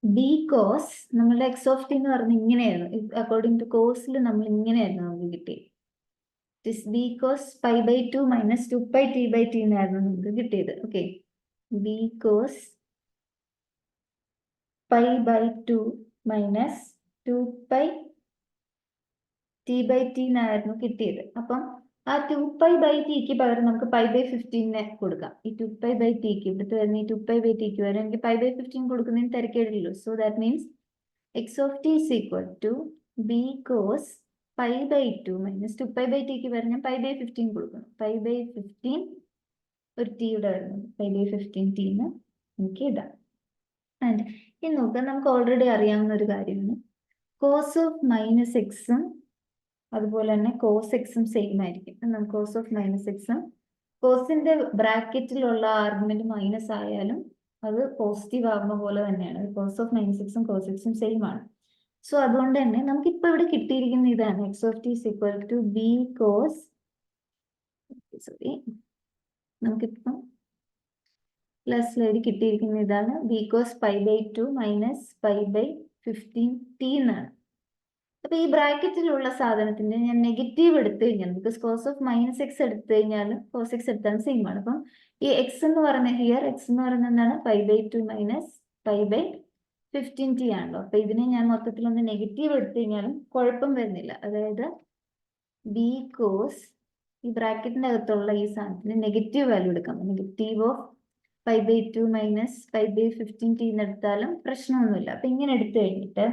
ബി കോസ്, നമ്മളുടെ എക്സ് ഓഫ് ടി എന്ന് പറഞ്ഞാൽ ഇങ്ങനെയായിരുന്നു. അക്കോർഡിംഗ് ടു കോസിൽ നമ്മൾ ഇങ്ങനെയായിരുന്നു നമുക്ക് കിട്ടിയത്. B cos pi by 2 minus 2 pi t by t എന്നായിരുന്നു നമുക്ക് കിട്ടിയത്. Okay, b cos pi by 2 minus 2 pi t by t എന്നായിരുന്നു കിട്ടിയത്. അപ്പം ആ 2 pi by t ക്ക് പകരം നമുക്ക് pi by 15 കൊടുക്കാം. ഈ 2 pi by t ക്ക് ഇവിടുത്തെ വരുന്ന ഈ 2 pi by t ക്ക് വരെ എനിക്ക് pi by 15 കൊടുക്കുന്നതിന് തിരക്കേടില്ലല്ലോ. So that means X of T is equal to B cos pi by 2 minus 2 pi by t ക്ക് വരെ ഞാൻ pi by 15 കൊടുക്കണം. pi by 15 ഒരു t ഇവിടെ വരുന്നത് pi by 15 t എന്ന് എനിക്ക് ഇടാം. ആൻഡ് ഇനി നോക്കാം, നമുക്ക് ഓൾറെഡി അറിയാവുന്ന ഒരു കാര്യമാണ് കോസ് ഓഫ് മൈനസ് എക്സും അതുപോലെ തന്നെ കോസ് എക്സും സെയിം ആയിരിക്കും. കോസ് ഓഫ് മൈനസ് എക്സും കോസിന്റെ ബ്രാക്കറ്റിലുള്ള ആർഗ്യുമെന്റ് മൈനസ് ആയാലും അത് പോസിറ്റീവ് ആകുന്ന പോലെ തന്നെയാണ്. കോസ് ഓഫ് മൈനസ് എക്സും കോസ് എക്സും സെയിം ആണ്. സോ അതുകൊണ്ട് തന്നെ നമുക്കിപ്പോ ഇവിടെ കിട്ടിയിരിക്കുന്ന ഇതാണ് x of T is equal to B cos, sorry, നമുക്കിപ്പം പ്ലസ് എഴുതി കിട്ടിയിരിക്കുന്ന ഇതാണ് b cos pi by 2 minus pi by 15 t എന്നാണ്. അപ്പൊ ഈ ബ്രാക്കറ്റിലുള്ള സാധനത്തിന്റെ ഞാൻ നെഗറ്റീവ് എടുത്തു കഴിഞ്ഞാൽ, because cos of minus x എടുത്തു കഴിഞ്ഞാൽ കോസ് എക്സ് എടുത്താലും സെയിം ആണ്. അപ്പം ഈ എക്സ് എന്ന് പറയുന്ന ഹിയർ എക്സ് എന്ന് പറയുന്നത് എന്താണ്, pi by 2 minus pi by 15 t ആണല്ലോ. അപ്പൊ ഇതിനെ ഞാൻ മൊത്തത്തിൽ ഒന്ന് നെഗറ്റീവ് എടുത്തു കഴിഞ്ഞാലും കുഴപ്പം വരുന്നില്ല. അതായത് ബി കോസ് ഈ ബ്രാക്കറ്റിന്റെ അകത്തുള്ള ഈ സാധനത്തിന് നെഗറ്റീവ് വാല്യൂ എടുക്കാം. Negative of pi by 2 minus pi by 15 t എടുത്താലും പ്രശ്നമൊന്നുമില്ല. അപ്പൊ ഇങ്ങനെ എടുത്തു കഴിഞ്ഞിട്ട്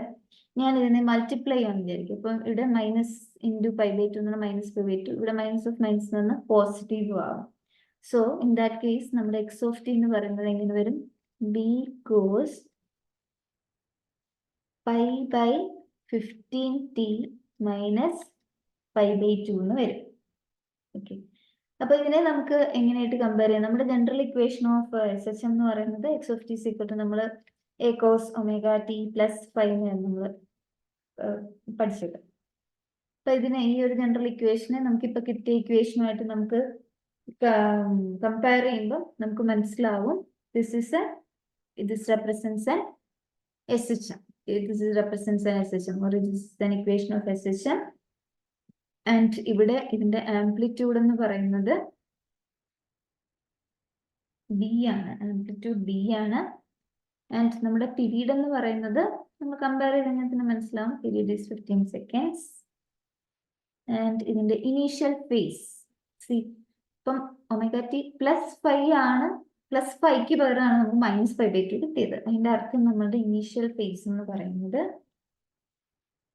ഞാൻ ഇതിനെ മൾട്ടിപ്ലൈ ചെയ്യാൻ വിചാരിക്കും. അപ്പം ഇവിടെ മൈനസ് ഇൻറ്റു pi by 2 എന്ന് മൈനസ് pi by 2, ഇവിടെ മൈനസ് ഓഫ് മൈനസ് എന്ന് പോസിറ്റീവ് ആവും. സോ ഇൻ ദാറ്റ് കേസ് നമ്മുടെ എക്സ് ഓഫ് ടി എന്ന് പറയുന്നത് എങ്ങനെ വരും, b cos pi by 15 t minus pi by 2 എന്ന് വരും. ഓക്കെ, അപ്പൊ ഇതിനെ നമുക്ക് എങ്ങനെയായിട്ട് കമ്പയർ ചെയ്യാം. നമ്മുടെ general equation of S H M എന്ന് പറയുന്നത് X of T is equal to നമ്മൾ A cos omega T plus 5 നമ്മൾ പഠിച്ചത്. അപ്പൊ ഇതിനെ ഈ ഒരു ജനറൽ ഇക്വേഷനെ നമുക്കിപ്പോ കിട്ടിയ ഇക്വേഷനുമായിട്ട് നമുക്ക് കമ്പയർ ചെയ്യുമ്പോൾ നമുക്ക് മനസ്സിലാവും this represents an SHM. This represents an SHM, or this is an equation of SHM. And ഇവിടെ ഇതിന്റെ ആംപ്ലിറ്റ്യൂഡ് എന്ന് പറയുന്നത് B ആണ്, ആംപ്ലിറ്റ്യൂഡ് B ആണ്. ആൻഡ് നമ്മുടെ പീരീഡ് എന്ന് പറയുന്നത് നമ്മൾ കമ്പയർ ചെയ്ത് കഴിഞ്ഞാൽ മനസ്സിലാവും, പീരീഡ് ഈസ് 15 seconds. ആൻഡ് ഇതിന്റെ ഇനീഷ്യൽ ഫേസ് ഇപ്പം ω_t +5 ആണ്, +5ക്ക് പകരമാണ് നമുക്ക് -5/2 കിട്ടിയത്. അതിന്റെ അർത്ഥം നമ്മുടെ ഇനീഷ്യൽ ഫേസ് എന്ന് പറയുന്നത്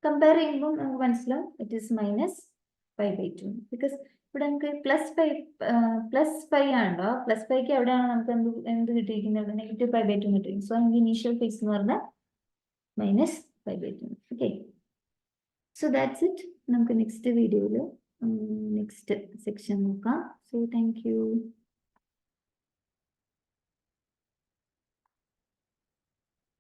കമ്പയർ ചെയ്യുമ്പോൾ നമുക്ക് മനസ്സിലാവും ഇറ്റ് ഈസ് -5/2. ബിക്കോസ് ഇവിടെ നമുക്ക് +5 ആണല്ലോ, +5ക്ക് എവിടെയാണ് നമുക്ക് എന്ത് കിട്ടിയിരിക്കുന്നത്, -5/2 കിട്ടിയിരിക്കുന്നത്. സോ നമുക്ക് ഇനീഷ്യൽ ഫേസ് എന്ന് പറഞ്ഞാൽ -5/2. Okay, so that's it. നമുക്ക് നെക്സ്റ്റ് വീഡിയോയിൽ നെക്സ്റ്റ് സെക്ഷൻ നോക്കാം. So thank you.